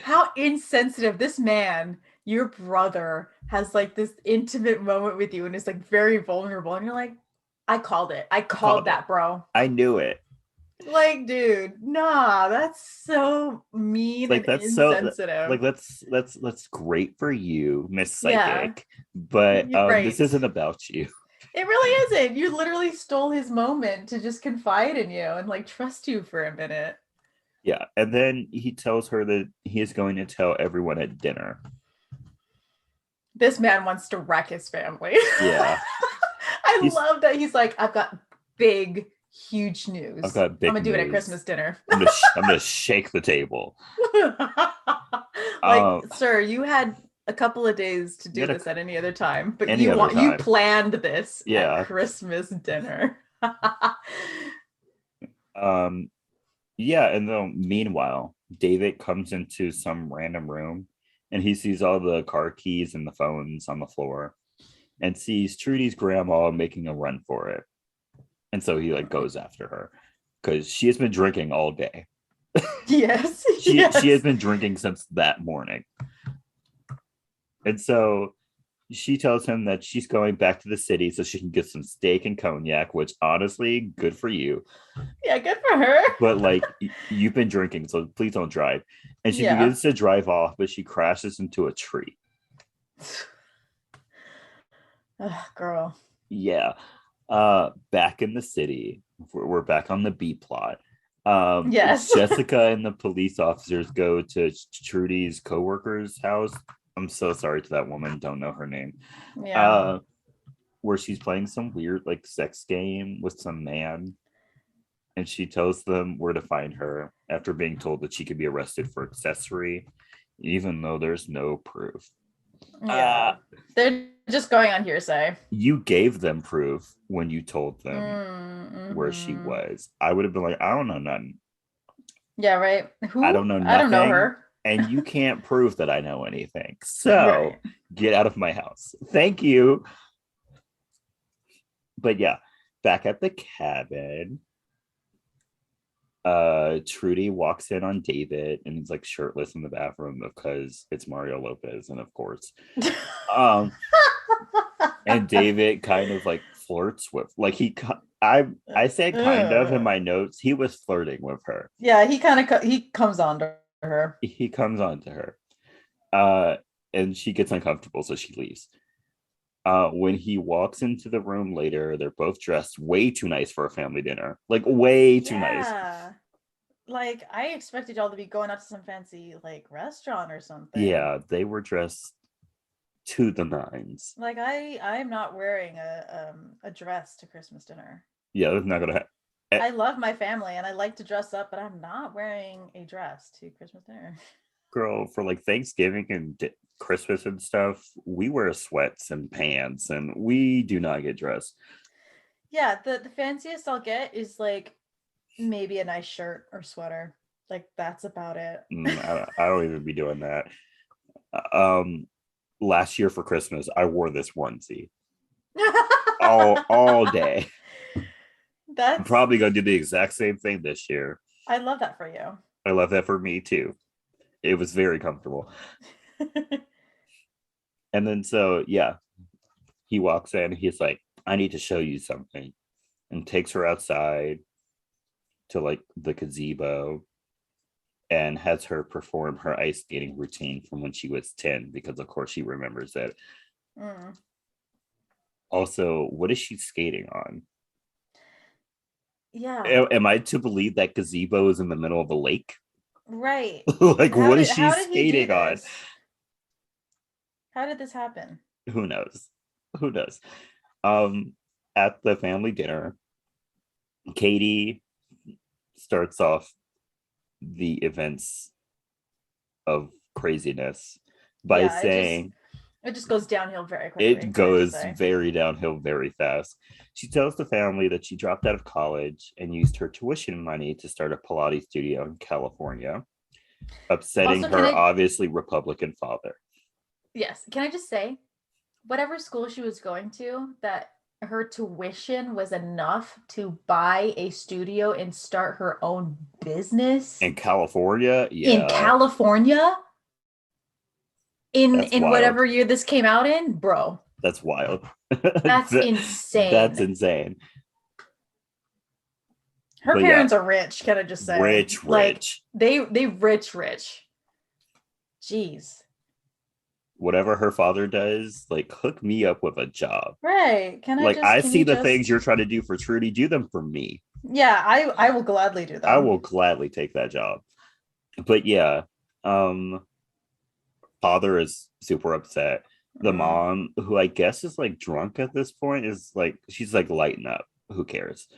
How insensitive. This man, your brother, has like this intimate moment with you and is like very vulnerable. And you're like, I called it. I called Called it. that, bro. I knew it. Like, dude, nah, that's so mean Like and that's so insensitive. like that's great for you, Miss Yeah, Psychic, but you're this right. isn't about you. It really isn't. You literally stole his moment to just confide in you and like trust you for a minute. Yeah. And then he tells her that he is going to tell everyone at dinner. This man wants to wreck his family. Yeah. I He's love that he's like, I've got big, huge I've news. got I'm big gonna do it at news. Christmas dinner. I'm gonna shake the table. Like, Um sir, you had a couple of days to do yet this at any other time, but any other you time. planned this at Yeah. Christmas dinner. Um yeah, and then meanwhile, David comes into some random room and he sees all the car keys and the phones on the floor and sees Trudy's grandma making a run for it. And so he like goes after her because she has been drinking all day. Yes, She has yes. been drinking since that morning. And so she tells him that she's going back to the city so she can get some steak and cognac, which honestly, good for you. Yeah, good for her. But like you've been drinking, so please don't drive. And she Yeah. begins to drive off, but she crashes into a tree. Ugh, girl. Yeah. Back in the city, we're back on the B plot. Yes. Jessica and the police officers go to Trudy's co-worker's house. I'm so sorry to that woman, don't know her name. Yeah. Where she's playing some weird like sex game with some man, and she tells them where to find her after being told that she could be arrested for accessory, even though there's no proof. Yeah. They're just going on hearsay. You gave them proof when you told them where she Mm-hmm. was. I would have been like, I don't know nothing. Yeah, right. I Who? don't know I don't know nothing. her. And you can't prove that I know anything. So Right. get out of my house. Thank you. But yeah, back at the cabin, Trudy walks in on David and he's like shirtless in the bathroom because it's Mario Lopez, and of course. Um, and David kind of like flirts with like I said kind of in my notes, he was flirting with her. Yeah, he kind of he comes on to her. He comes on to her. Uh and she gets uncomfortable, so she leaves. When he walks into the room later, they're both dressed way too nice for a family dinner. Like way too nice. Yeah. Like I expected y'all to be going out to some fancy like restaurant or something. Yeah, they were dressed to the nines. Like I'm not wearing a dress to Christmas dinner. Yeah, that's not gonna happen. I love my family and I like to dress up, but I'm not wearing a dress to Christmas dinner. Girl, for like Thanksgiving and Christmas and stuff, we wear sweats and pants and we do not get dressed. Yeah, the fanciest I'll get is like maybe a nice shirt or sweater. Like that's about it. I don't even be doing that. Um, Last year for Christmas, I wore this onesie all day. I'm That's probably gonna do the exact same thing this year. I love that for you. I love that for me too. It was very comfortable. And then so yeah, he walks in. He's like, "I need to show you something," and takes her outside to like the gazebo and has her perform her ice skating routine from when she was 10 because of course she remembers it. Mm. Also, what is she skating on? Yeah. Am I to believe that gazebo is in the middle of a lake? Right. Like, what is she How did he do skating on? this? How did this happen? Who knows? Who knows? Um, at the family dinner, Katie starts off the events of craziness by Yeah, saying it just goes downhill very quickly. it goes very downhill very fast. She tells the family that she dropped out of college and used her tuition money to start a Pilates studio in California. upsetting Also, her obviously Republican father. Yes. Can I just say, whatever school she was going to, that her tuition was enough to buy a studio and start her own business In California, in yeah, California that's in wild. whatever year this came out in, bro. That's wild. That's That's insane. insane. Her But yeah, parents are rich, can I just say? rich, Like rich. they rich. Jeez. Whatever her father does, like hook me up with a job. Right. Like I Can see you the things just you're trying to do for Trudy, do them for me. Yeah, I will gladly do I them. will gladly take that job. But yeah, um, father is super upset. The Mm, mom, who I guess is like drunk at this point, is like she's like lighten up. Who cares?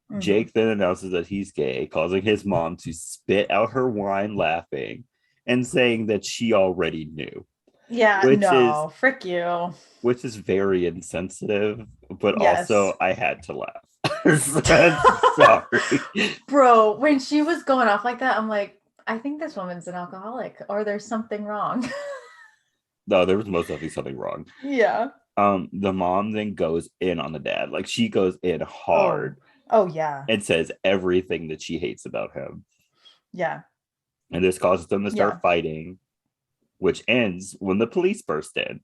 hmm. Jake then announces that he's gay, causing his mom to spit out her wine laughing and saying that she already knew, Yeah, which is no, frick you. very insensitive, but Yes. also I had to laugh. Sorry. Bro, when she was going off like that, I'm like, I think this woman's an alcoholic or there's something wrong. No, there was most definitely something wrong. Yeah. The mom then goes in on the dad. Like she goes in Oh. hard Oh yeah. and says everything that she hates about him. Yeah. And this causes them to Yeah. start fighting, which ends when the police burst in.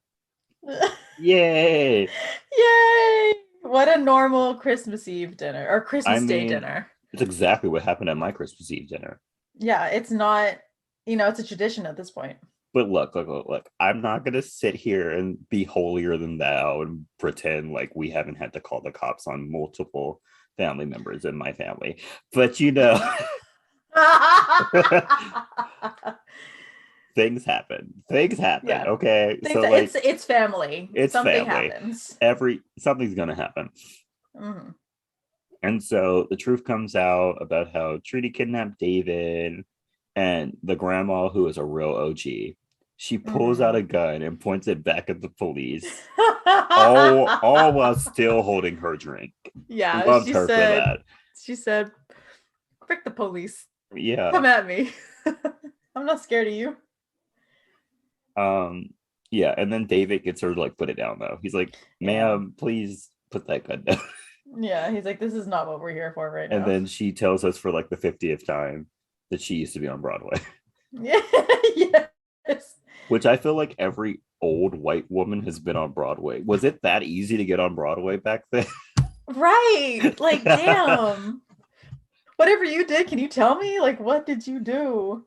Yay! Yay! What a normal Christmas Eve dinner or I Christmas Day mean, dinner. it's exactly what happened at my Christmas Eve dinner. Yeah, it's not, it's a tradition at this point. But look. I'm not going to sit here and be holier than thou and pretend like we haven't had to call the cops on multiple family members in my family. But things happen. Things happen. Yeah. Okay. Things So, like, it's family. it's Something family. happens. Something's going to happen. Hmm. And so the truth comes out about how Trudy kidnapped David and the grandma, who is a real OG. She pulls out Hmm. a gun and points it back at the police, all while still holding her drink. Yeah, Loved her for that. she said, frick the police. Yeah. Come at me. I'm not scared of you. Um, yeah, and then David gets her to like put it down though. He's like, Yeah. ma'am, please put that gun down. Yeah, he's like, this is not what we're here for right And now. then she tells us for like the 50th time that she used to be on Broadway. Yeah. Yes. Which I feel like every old white woman has been on Broadway. Was it that easy to get on Broadway back then? Right. Like, damn. Whatever you did, can you tell me? Like, what did you do?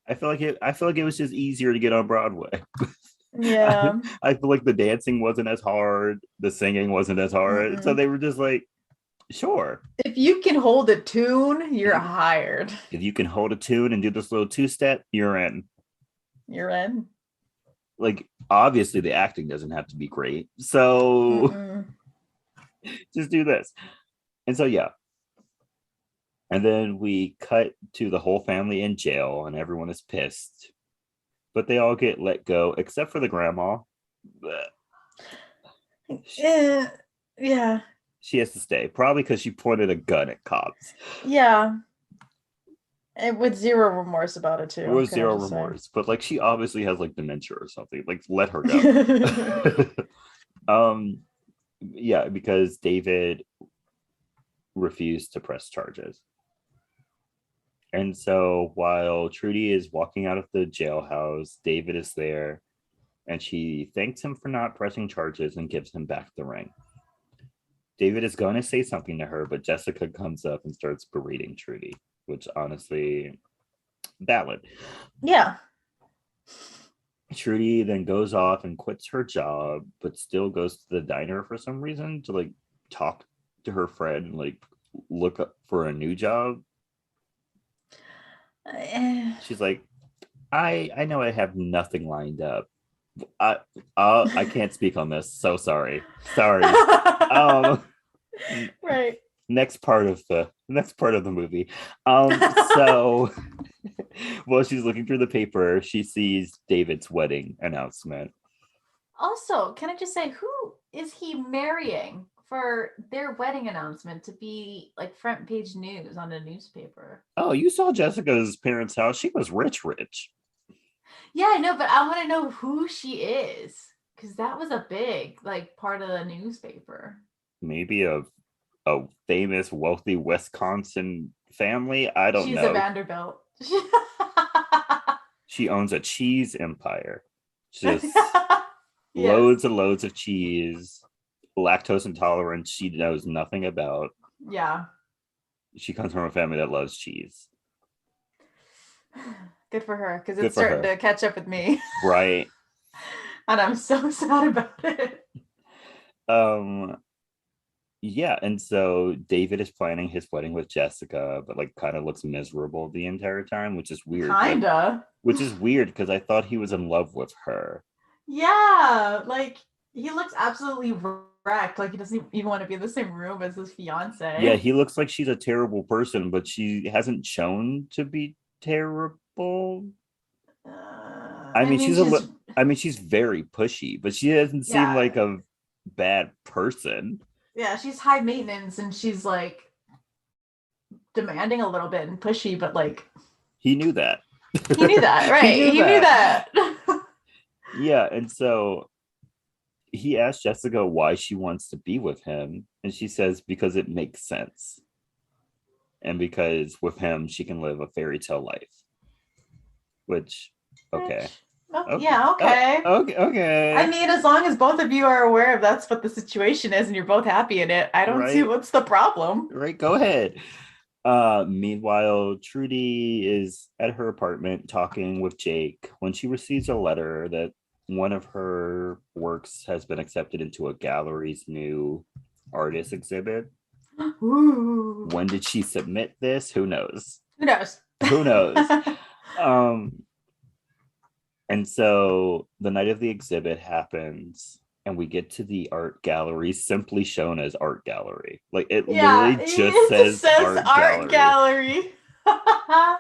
I feel like it was just easier to get on Broadway. I, Yeah. I feel like the dancing wasn't as hard, the singing wasn't as hard. So Mm-mm. they were just like, sure. If you can hold a tune, you're hired. If you can hold a tune and do this little two-step, you're in. You're in. Like obviously the acting doesn't have to be great. So Mm-mm. just do this. And so yeah. And then we cut to the whole family in jail and everyone is pissed. But they all get let go except for the grandma. Yeah. She has to stay, probably because she pointed a gun at cops. Yeah. And with zero remorse about it It too, was can I zero just say? remorse, but like she obviously has like dementia or something. Like let her go. um, yeah, because David refused to press charges. And so while Trudy is walking out of the jailhouse, David is there and she thanks him for not pressing charges and gives him back the ring. David is going to say something to her, but Jessica comes up and starts berating Trudy, which honestly, valid. Yeah. Trudy then goes off and quits her job, but still goes to the diner for some reason to like talk to her friend and like look up for a new job. She's like, I know I have nothing lined up. I can't speak on this. So sorry. Um Right. next part of the movie. So while she's looking through the paper, she sees David's wedding announcement. Also, can I just say, who is he marrying for their wedding announcement to be like front page news on a newspaper. Oh, you saw Jessica's parents' house. She was rich. Yeah, I know, but I want to know who she is because that was a big like part of the newspaper. Maybe a famous, wealthy Wisconsin family. I don't She's a know. Vanderbilt. She owns a cheese empire. Just Yes. loads and loads of cheese, lactose intolerance she knows nothing about. Yeah. She comes from a family that loves cheese. Good for her, because Good it's for starting her. to catch up with me. Right. And I'm so sad about it. Yeah, and so David is planning his wedding with Jessica, but like kind of looks miserable the entire time, which is weird. Kinda. Which is weird because I thought he was in love with her. Yeah, like he looks absolutely wrecked. Like he doesn't even want to be in the same room as his Yeah, fiance. he looks like she's a terrible person, but she hasn't shown to be terrible. I I mean, mean, she's she's very pushy, but she doesn't seem yeah, like a bad person. yeah, she's high maintenance and she's like demanding a little bit and pushy, but like He knew that. he knew that, He right? knew He knew that. that. Yeah, and so he asked Jessica why she wants to be with him, and she says because it makes sense. And because with him she can live a fairy tale life. Which okay. Oh, Okay. yeah, okay. Okay. I mean, as long as both of you are aware of that's what the situation is and you're both happy in it, I don't see Right. what's the problem. Right. Go ahead. Meanwhile, Trudy is at her apartment talking with Jake when she receives a letter that one of her works has been accepted into a gallery's new artist exhibit. Ooh. When did she submit this? Who knows? Who knows? Who knows? And so the night of the exhibit happens and we get to the art gallery, simply shown as art gallery. Like it Yeah, literally just it just says says art art gallery. gallery.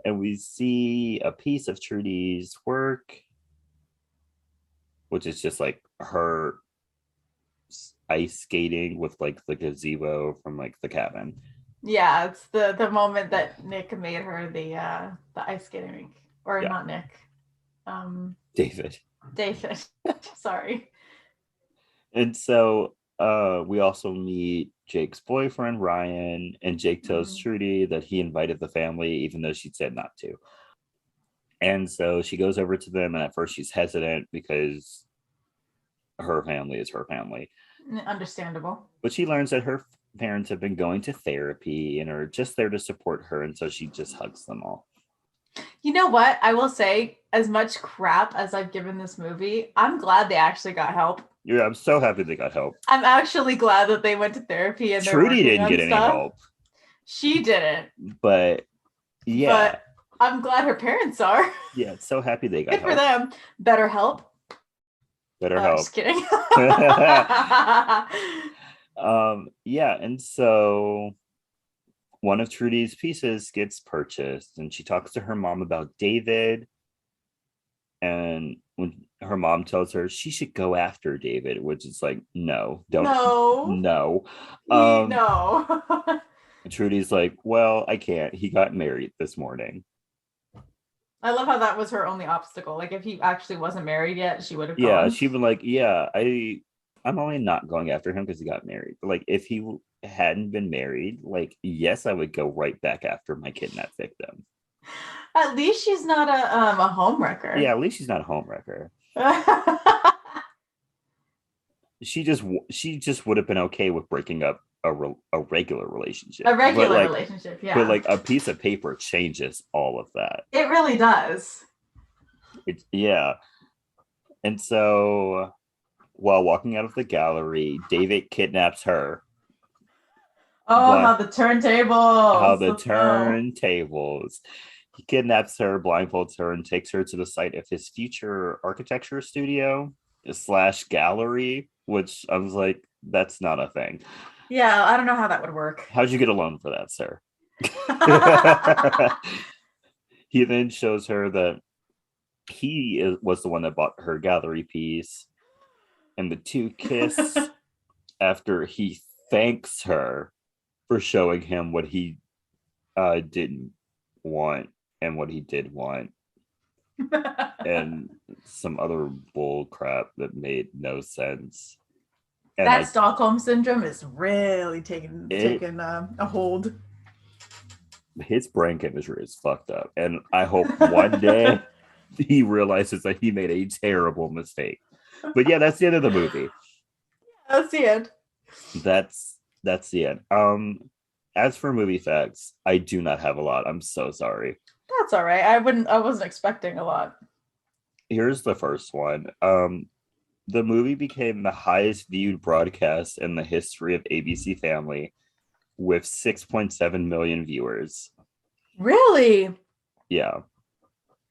And we see a piece of Trudy's work, which is just like her ice skating with like the gazebo from like the cabin. Yeah, it's the moment that Nick made her the ice skating rink. Or Yeah. not Nick. David. Sorry. And so we also meet Jake's boyfriend, Ryan, and Jake tells Trudy that he invited the family, even though she said not to. And so she goes over to them, and at first she's hesitant because her family is her family. Understandable. But she learns that her parents have been going to therapy and are just there to support her, and so she just hugs them all. You know what? I will say, as much crap as I've given this movie, I'm glad they actually got help. Yeah, I'm so happy they got help. I'm actually glad that they went to therapy and Trudy didn't get any help. She didn't. But yeah. But I'm glad her parents are. Yeah, so happy they got Good help. for them. Better help. Help. Just kidding. Yeah, and so one of Trudy's pieces gets purchased, and she talks to her mom about David. And when her mom tells her she should go after David, which is like, no, don't. No. No. Trudy's like, well, I can't. He got married this morning. I love how that was her only obstacle. Like if he actually wasn't married yet, she would have gone. Yeah, she'd been like, yeah, I'm only not going after him because he got married. But like if he hadn't been married, like yes, I would go right back after my kidnapped victim. At least she's not a homewrecker. Yeah, at least she's not a homewrecker. She just would have been okay with breaking up a regular relationship. A regular relationship, yeah. But like a piece of paper changes all of that. It really does. Yeah. And so while walking out of the gallery, David kidnaps her. Oh, how the turntables. He kidnaps her, blindfolds her, and takes her to the site of his future architecture studio / gallery, which I was like, that's not a thing. Yeah, I don't know how that would work. How'd you get a loan for that, sir? He then shows her that he was the one that bought her gallery piece, and the two kiss. after he thanks her for showing him what he didn't want and what he did want, and some other bull crap that made no sense. And that Stockholm syndrome is really taking a hold. His brain chemistry is fucked up, and I hope one day he realizes that he made a terrible mistake. But yeah, that's the end of the movie. That's the end. That's the end. As for movie facts, I do not have a lot. I'm so sorry. That's all right. I wasn't expecting a lot. Here's the first one. The movie became the highest viewed broadcast in the history of ABC Family with 6.7 million viewers. Really? Yeah.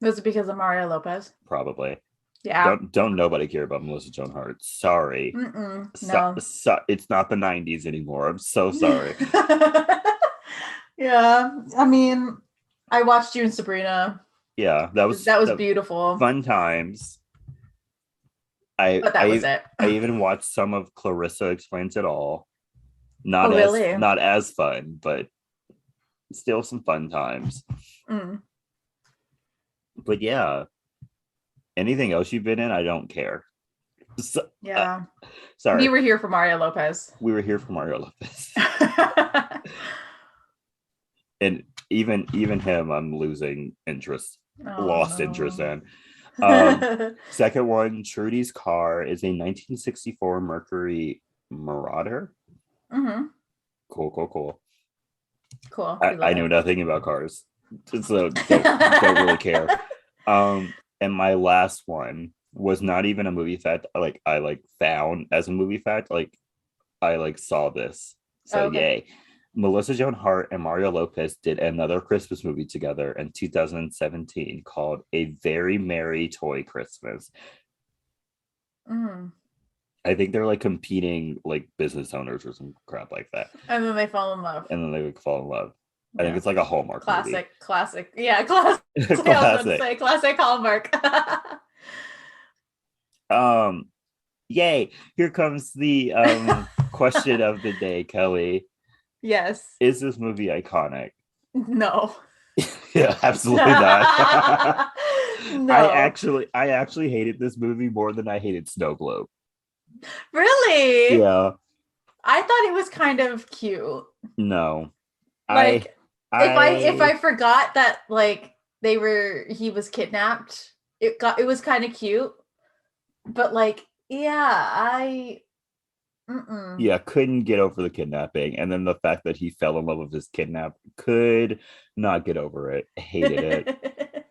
Was it because of Mario Lopez? Probably. Yeah. Don't nobody care about Melissa Joan Hart. Sorry. No. It's not the 90s anymore. I'm so sorry. Yeah. I mean, I watched you and Sabrina. Yeah, that was beautiful. Fun times. But that was it. I even watched some of Clarissa Explains It All. Not as fun, but still some fun times. But yeah, anything else you've been in, I don't care. So, yeah. Sorry. We were here for Mario Lopez. And even him, I'm losing interest. Interest in. Second one, Trudy's car is a 1964 Mercury Marauder. Cool. I knew nothing about cars, so don't really care. And my last one was not even a movie fact. I found as a movie fact. I saw this. So yay. Melissa Joan Hart and Mario Lopez did another Christmas movie together in 2017 called A Very Merry Toy Christmas. I think they're competing business owners or some crap like that. And then they fall in love. I think it's a Hallmark movie. Classic. Yeah, classic. Classic Hallmark. Yay. Here comes the question of the day, Kelly. Yes. Is this movie iconic? No. Yeah, absolutely not. No. I actually hated this movie more than I hated Snow Globe. Really? Yeah. I thought it was kind of cute. No. If I forgot that he was kidnapped, it was kind of cute. But yeah, couldn't get over the kidnapping, and then the fact that he fell in love with his kidnap, could not get over it. Hated it.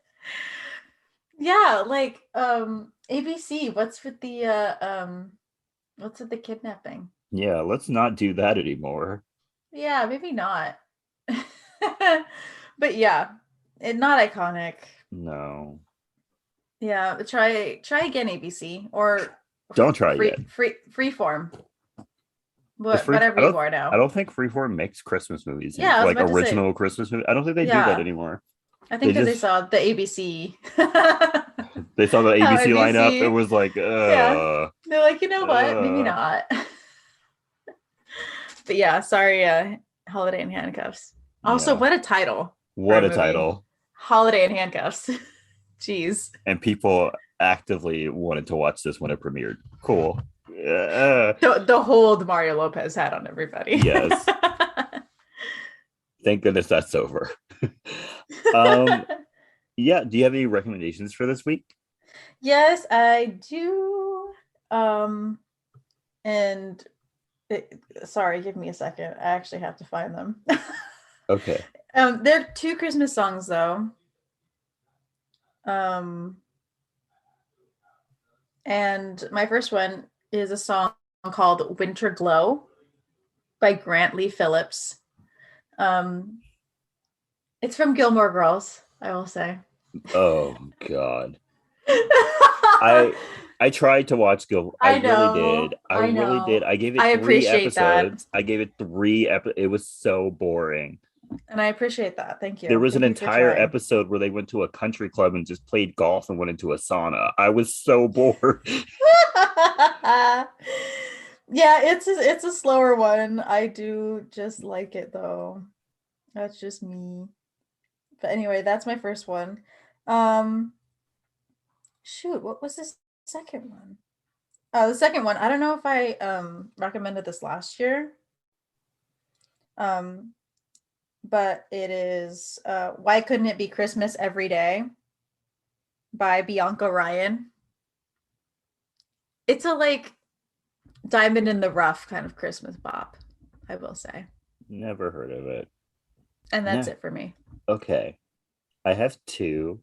Yeah, ABC, what's with the kidnapping? Yeah, let's not do that anymore. Yeah, maybe not. But yeah, it's not iconic. No. Yeah, try again, ABC, or don't try again. Freeform. Whatever you are now. I don't think Freeform makes Christmas movies. Yeah, original Christmas movies. I don't think they do that anymore. I think they saw the ABC. They saw the ABC lineup. It was yeah. They're like, you know what? Maybe not. But yeah, sorry, Holiday in Handcuffs. Also, what a title. What a title. Holiday in Handcuffs. Jeez. And people actively wanted to watch this when it premiered. Cool. The hold Mario Lopez had on everybody. Yes. Thank goodness that's over. Yeah, do you have any recommendations for this week? Yes, I do. Sorry, give me a second. I actually have to find them. Okay. There are two Christmas songs though. And my first one is a song called Winter Glow by Grant Lee Phillips. It's from Gilmore Girls, I will say. Oh God. I tried to watch Gilmore. I really did. I gave it 3 episodes. I gave it 3 episodes. It was so boring. And I appreciate that. Thank you. There was an entire episode where they went to a country club and just played golf and went into a sauna. I was so bored. Yeah, it's a slower one. I do just like it though. That's just me. But anyway, that's my first one. Um, shoot, what was the second one? The second one, I don't know if I recommended this last year. Um, but it is Why Couldn't It Be Christmas Every Day by Bianca Ryan. It's a like diamond in the rough kind of Christmas bop, I will say. Never heard of it. And that's No. it for me. Okay. I have two.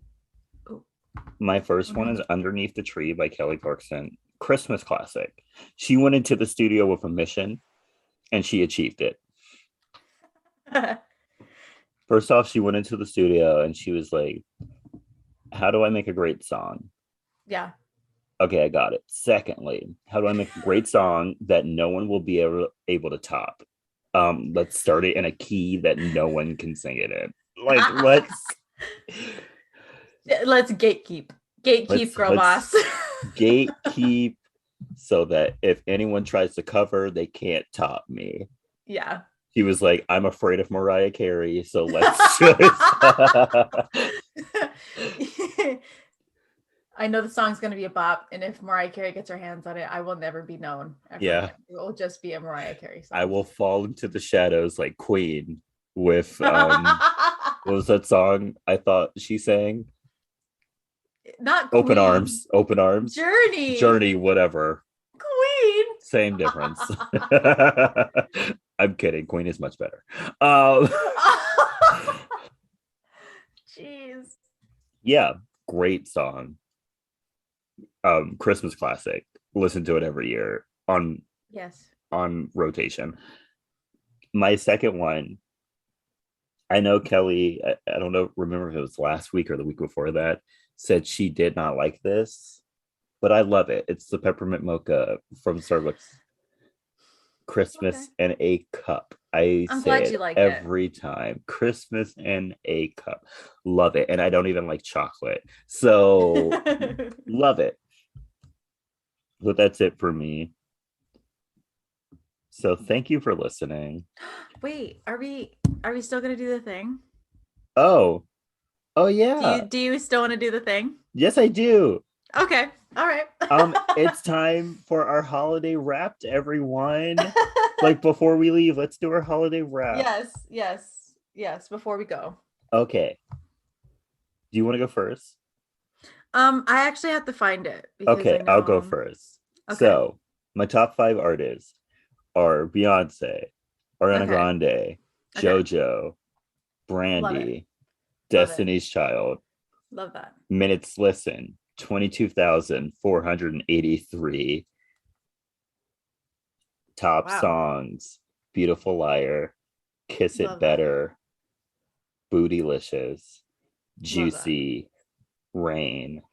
Ooh. My first one is Underneath the Tree by Kelly Clarkson. Christmas classic. She went into the studio with a mission and she achieved it. First off, she went into the studio and she was like, how do I make a great song? Yeah. Okay, I got it. Secondly, how do I make a great song that no one will be able to top? Let's start it in a key that no one can sing it in. Like, let's gatekeep. Gatekeep, girl boss. Gatekeep so that if anyone tries to cover, they can't top me. Yeah. He was like, I'm afraid of Mariah Carey, so let's just I know the song's going to be a bop, and if Mariah Carey gets her hands on it, I will never be known ever yeah again. It will just be a Mariah Carey song. I will fall into the shadows like Queen with what was that song I thought she sang? Not Queen. Open arms, Journey, whatever. Queen, same difference. I'm kidding, Queen is much better. Jeez. Yeah, great song. Christmas classic. Listen to it every year on rotation. My second one, I know Kelly, I don't know, remember if it was last week or the week before that, said she did not like this, but I love it. It's the peppermint mocha from Starbucks. Christmas in a cup. I'm glad you like every time. Christmas in a cup. Love it. And I don't even like chocolate. So love it. But that's it for me. So thank you for listening. Wait, are we still gonna do the thing? Oh yeah. Do you still want to do the thing? Yes, I do. Okay. All right. It's time for our holiday wrap, everyone. Like before we leave, let's do our holiday wrap. Yes. Before we go. Okay. Do you want to go first? I actually have to find it. Okay, I'll go first. Okay. So my top 5 artists are Beyonce, Ariana Grande, JoJo, Brandy, Destiny's Child. Love that. Minutes listen, 22,483. Top songs, Beautiful Liar, Kiss It Better, Bootylicious, Juicy, Rain.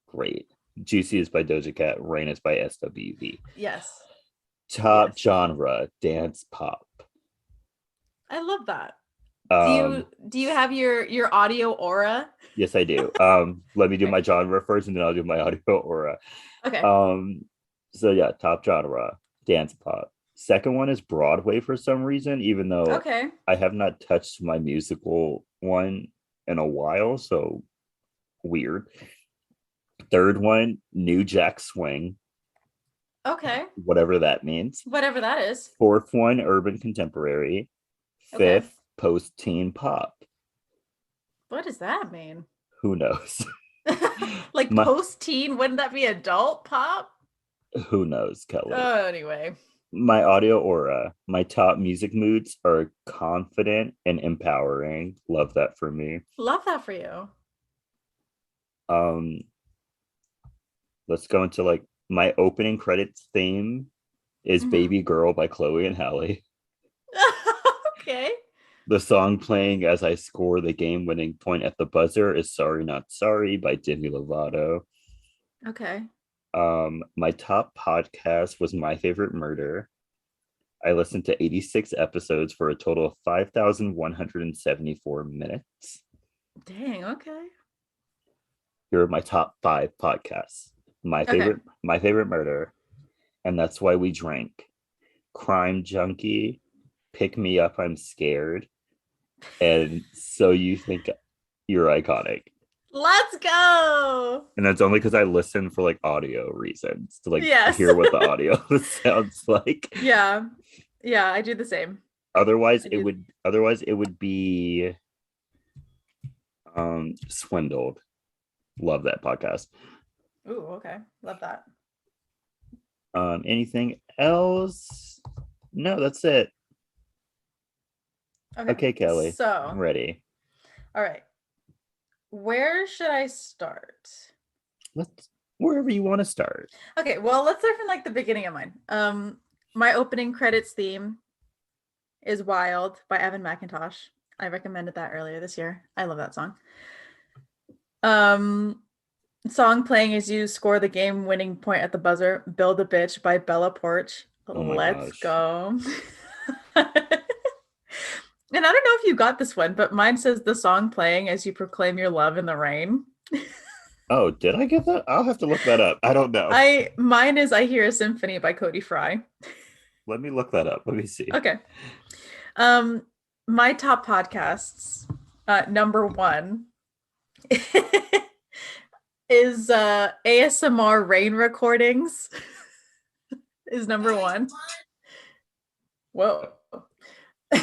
Great. Juicy is by Doja Cat, Rain is by SWV. Yes. Top genre, dance pop. I love that. Do you have your audio aura? Yes, I do. Let me do my genre first and then I'll do my audio aura. Okay. So yeah, top genre, dance pop. Second one is Broadway for some reason, even though I have not touched my musical one in a while, so weird. Third one, New Jack Swing. Okay. Whatever that means. Whatever that is. Fourth one, Urban Contemporary. Fifth, Post-Teen Pop. What does that mean? Who knows? Like post-teen, wouldn't that be adult pop? Who knows, Kelly? Oh, anyway. My audio aura, my top music moods are confident and empowering. Love that for me. Love that for you. Let's go into like my opening credits theme is Baby Girl by Chloe and Halle. Okay. The song playing as I score the game-winning point at the buzzer is Sorry Not Sorry by Demi Lovato. Okay. My top podcast was My Favorite Murder. I listened to 86 episodes for a total of 5,174 minutes. Dang, okay. Here are my top 5 podcasts. My Favorite Murder, and that's why we drank. Crime Junkie, Pick Me Up, I'm Scared, and So You Think You're Iconic. Let's go. And that's only because I listen for like audio reasons to like Yes. hear what the audio sounds like. Yeah. Yeah, I do the same. Otherwise, it would be Swindled. Love that podcast. Ooh, okay. Love that. Anything else? No, that's it. Okay, Kelly. So, I'm ready. all right. Where should I start? Let's wherever you want to start. Okay, well, let's start from like the beginning of mine. My opening credits theme is Wild by Evan McIntosh. I recommended that earlier this year. I love that song. Song playing as you score the game-winning point at the buzzer, Build a Bitch by Bella Porch. Oh my Let's gosh. go. And I don't know if you got this one, but mine says the song playing as you proclaim your love in the rain. Oh, did I get that? I'll have to look that up. I don't know. Mine is I Hear a Symphony by Cody Fry. Let me look that up. Let me see. Okay. My top podcasts, number one is ASMR rain recordings is number one. Whoa.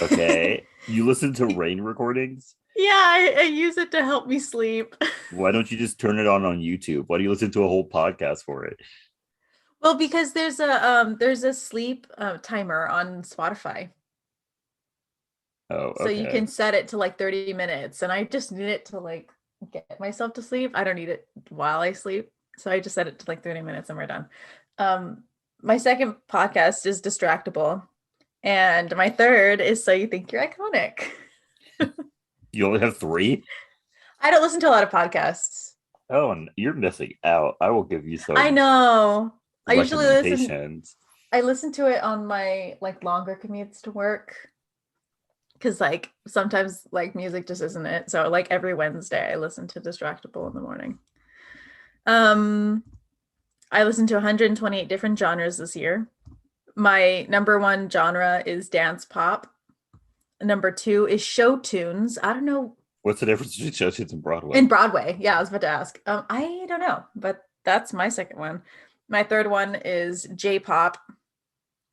Okay. You listen to rain recordings? Yeah, I use it to help me sleep. Why don't you just turn it on YouTube? Why do you listen to a whole podcast for it? Well, because there's a sleep timer on Spotify. Oh, So you okay. can set it to like 30 minutes, and I just need it to like get myself to sleep. I don't need it while I sleep. So I just set it to like 30 minutes and we're done. My second podcast is Distractible. And my third is So You Think You're Iconic. You only have 3? I don't listen to a lot of podcasts. Oh, and you're missing out. I will give you some. I know. I usually recommendations. I listen to it on my like longer commutes to work. Cause like sometimes like music just isn't it. So like every Wednesday I listen to Distractible in the morning. I listened to 128 different genres this year. My number one genre is dance pop. Number 2 is show tunes. I don't know. What's the difference between show tunes and Broadway? In Broadway. Yeah, I was about to ask. I don't know, but that's my second one. My third one is J-pop,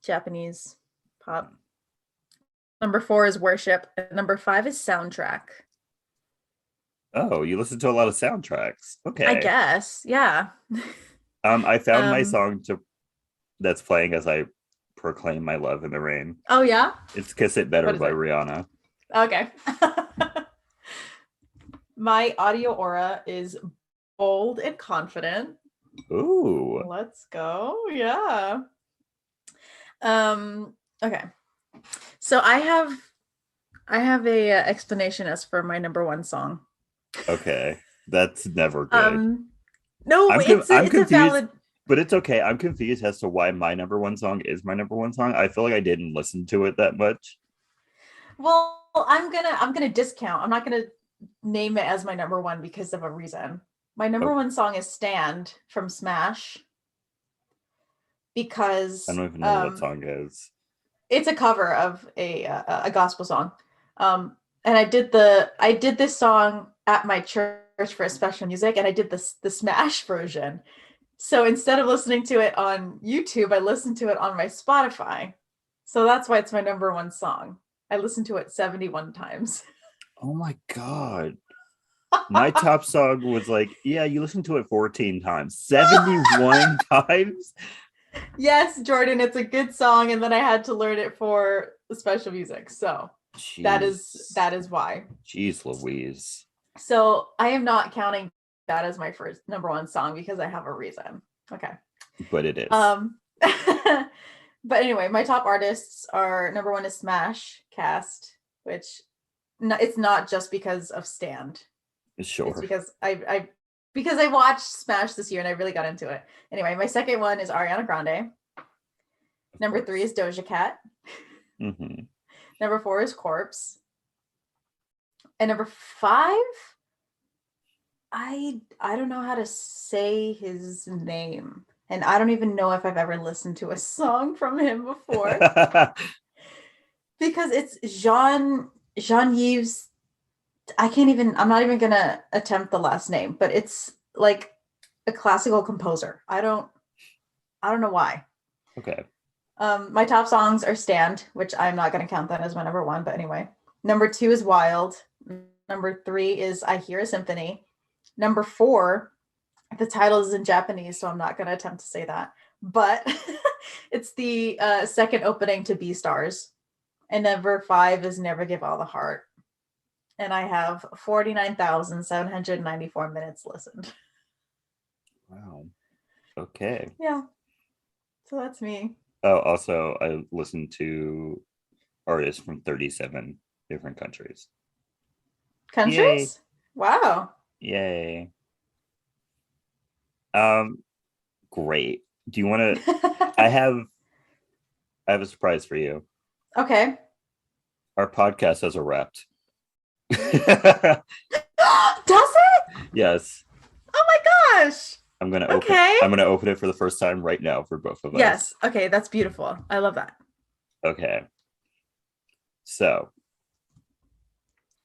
Japanese pop. Number 4 is worship. Number 5 is soundtrack. Oh, you listen to a lot of soundtracks. Okay. I guess. Yeah. I found my song that's playing as I proclaim my love in the rain. Oh, yeah? It's Kiss It Better by Rihanna. Okay. My audio aura is bold and confident. Ooh. Let's go. Yeah. Okay. So I have a explanation as for my number one song. Okay. That's never good. No, I'm it's confused, a valid. But it's okay. I'm confused as to why my number one song is my number one song. I feel like I didn't listen to it that much. Well, I'm gonna discount. I'm not gonna name it as my number one because of a reason. My number one song is "Stand" from Smash. Because I don't even know what that song is. It's a cover of a gospel song. And I did this song at my church for a special music, and I did the Smash version. So instead of listening to it on YouTube, I listened to it on my Spotify. So that's why it's my number one song. I listened to it 71 times. Oh my God. My top song was like, yeah, you listened to it 14 times. 71 times? Yes, Jordan, it's a good song. And then I had to learn it for the special music. So Jeez. that is why. Jeez Louise. So I am not counting that as my first number one song because I have a reason. Okay. But it is. But anyway, my top artists are number 1 is Smash Cast, which it's not just because of Stand. Sure. It's because I watched Smash this year and I really got into it. Anyway, my second one is Ariana Grande. Number 3 is Doja Cat. Mm-hmm. Number 4 is Corpse. And number 5, I don't know how to say his name. And I don't even know if I've ever listened to a song from him before. Because it's Jean-Yves. I'm not even gonna attempt the last name, but it's like a classical composer. I don't know why. Okay. My top songs are Stand, which I'm not gonna count that as my number one, but anyway. Number 2 is Wild. Number 3 is I Hear a Symphony. Number 4, the title is in Japanese, so I'm not gonna attempt to say that. But it's the second opening to Beastars. And number 5 is Never Give All the Heart. And I have 49,794 minutes listened. Wow. Okay. Yeah. So that's me. Oh, also, I listened to artists from 37 different countries. Countries? Yay. Wow. Yay. Great. Do you want to? I have a surprise for you. Okay. Our podcast has a wrapped. Does it? Yes. Oh my gosh. I'm gonna open it for the first time right now for both of us. Yes. Okay, that's beautiful. I love that. Okay. So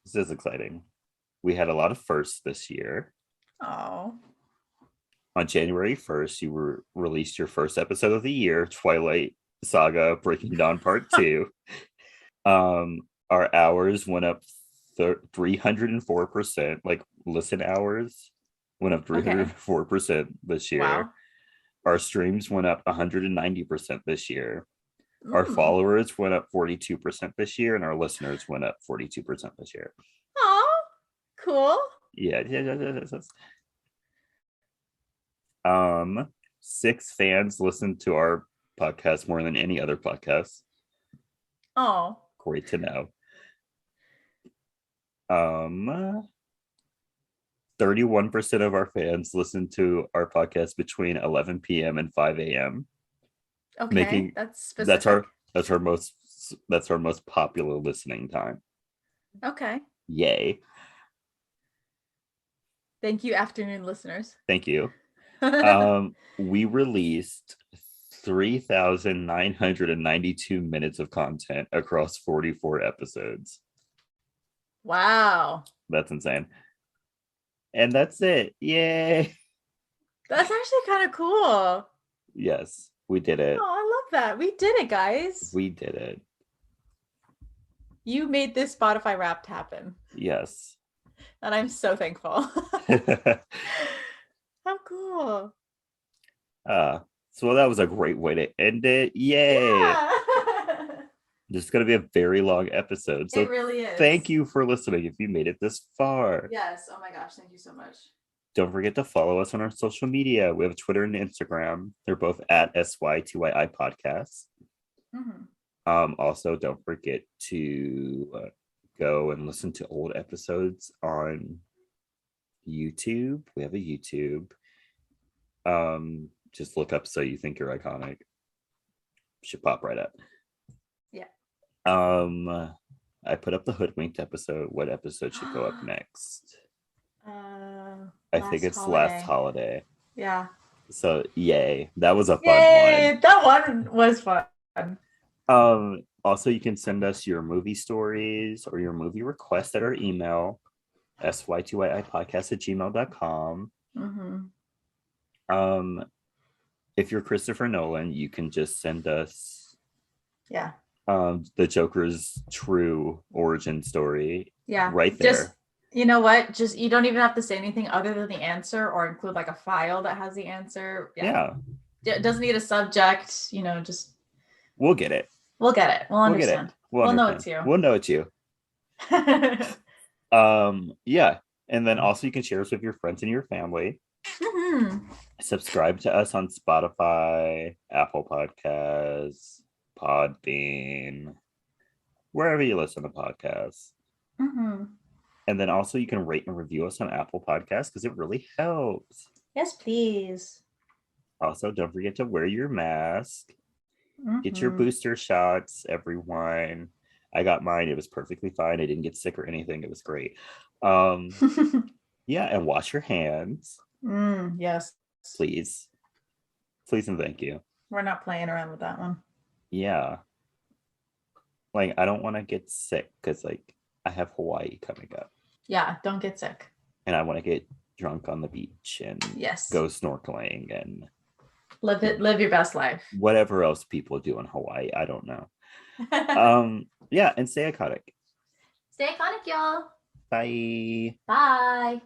this is exciting. We had a lot of firsts this year. Oh. On January 1st, you released your first episode of the year, Twilight Saga Breaking Dawn Part 2. Our hours went up 304%, like listen hours went up 304% this year. Wow. Our streams went up 190% this year. Our followers went up 42% this year, and our listeners went up 42% this year. Oh, cool. Yeah. 6 fans listened to our podcast more than any other podcast. Oh. Great to know. 31% of our fans listen to our podcast between 11 p.m. and 5 a.m. Okay, that's specific. That's our most popular listening time. Okay. Yay. Thank you, afternoon listeners. Thank you. We released 3,992 minutes of content across 44 episodes. Wow. That's insane. And that's it. Yay. That's actually kind of cool. Yes, we did it. Oh, I love that. We did it, guys. We did it. You made this Spotify Wrapped happen. Yes. And I'm so thankful. How cool. So that was a great way to end it. Yay. Yeah. This is going to be a very long episode. So it really is. Thank you for listening if you made it this far. Yes. Oh my gosh. Thank you so much. Don't forget to follow us on our social media. We have Twitter and Instagram. They're both at SY2YI Podcast. Also, don't forget to go and listen to old episodes on YouTube. We have a YouTube. Just look up So You Think You're Iconic. Should pop right up. Yeah. I put up the Hoodwinked episode. What episode should go up next? I think it's Last Holiday. Yeah. So yay. That was a fun one. That one was fun. Also, you can send us your movie stories or your movie requests at our email, sy2yipodcast@gmail.com. If you're Christopher Nolan, you can just send us the Joker's true origin story. Yeah. Right there. Just, you know what? Just you don't even have to say anything other than the answer or include like a file that has the answer. Yeah. It doesn't need a subject, just we'll get it. We'll get it. We'll understand. We'll know it's you. We'll know it's you. Yeah. And then also you can share us with your friends and your family. Subscribe to us on Spotify, Apple Podcasts, Podbean, wherever you listen to podcasts. And then also you can rate and review us on Apple Podcasts because it really helps. Yes, please. Also, don't forget to wear your mask. Get your booster shots, everyone. I got mine. It was perfectly fine. I didn't get sick or anything. It was great. Yeah, and wash your hands. Yes. Please. Please and thank you. We're not playing around with that one. Yeah. Like, I don't want to get sick because, like, I have Hawaii coming up. Yeah, don't get sick. And I want to get drunk on the beach and go snorkeling and live your best life. Whatever else people do in Hawaii, I don't know. Yeah, and stay iconic. Stay iconic, y'all. Bye. Bye.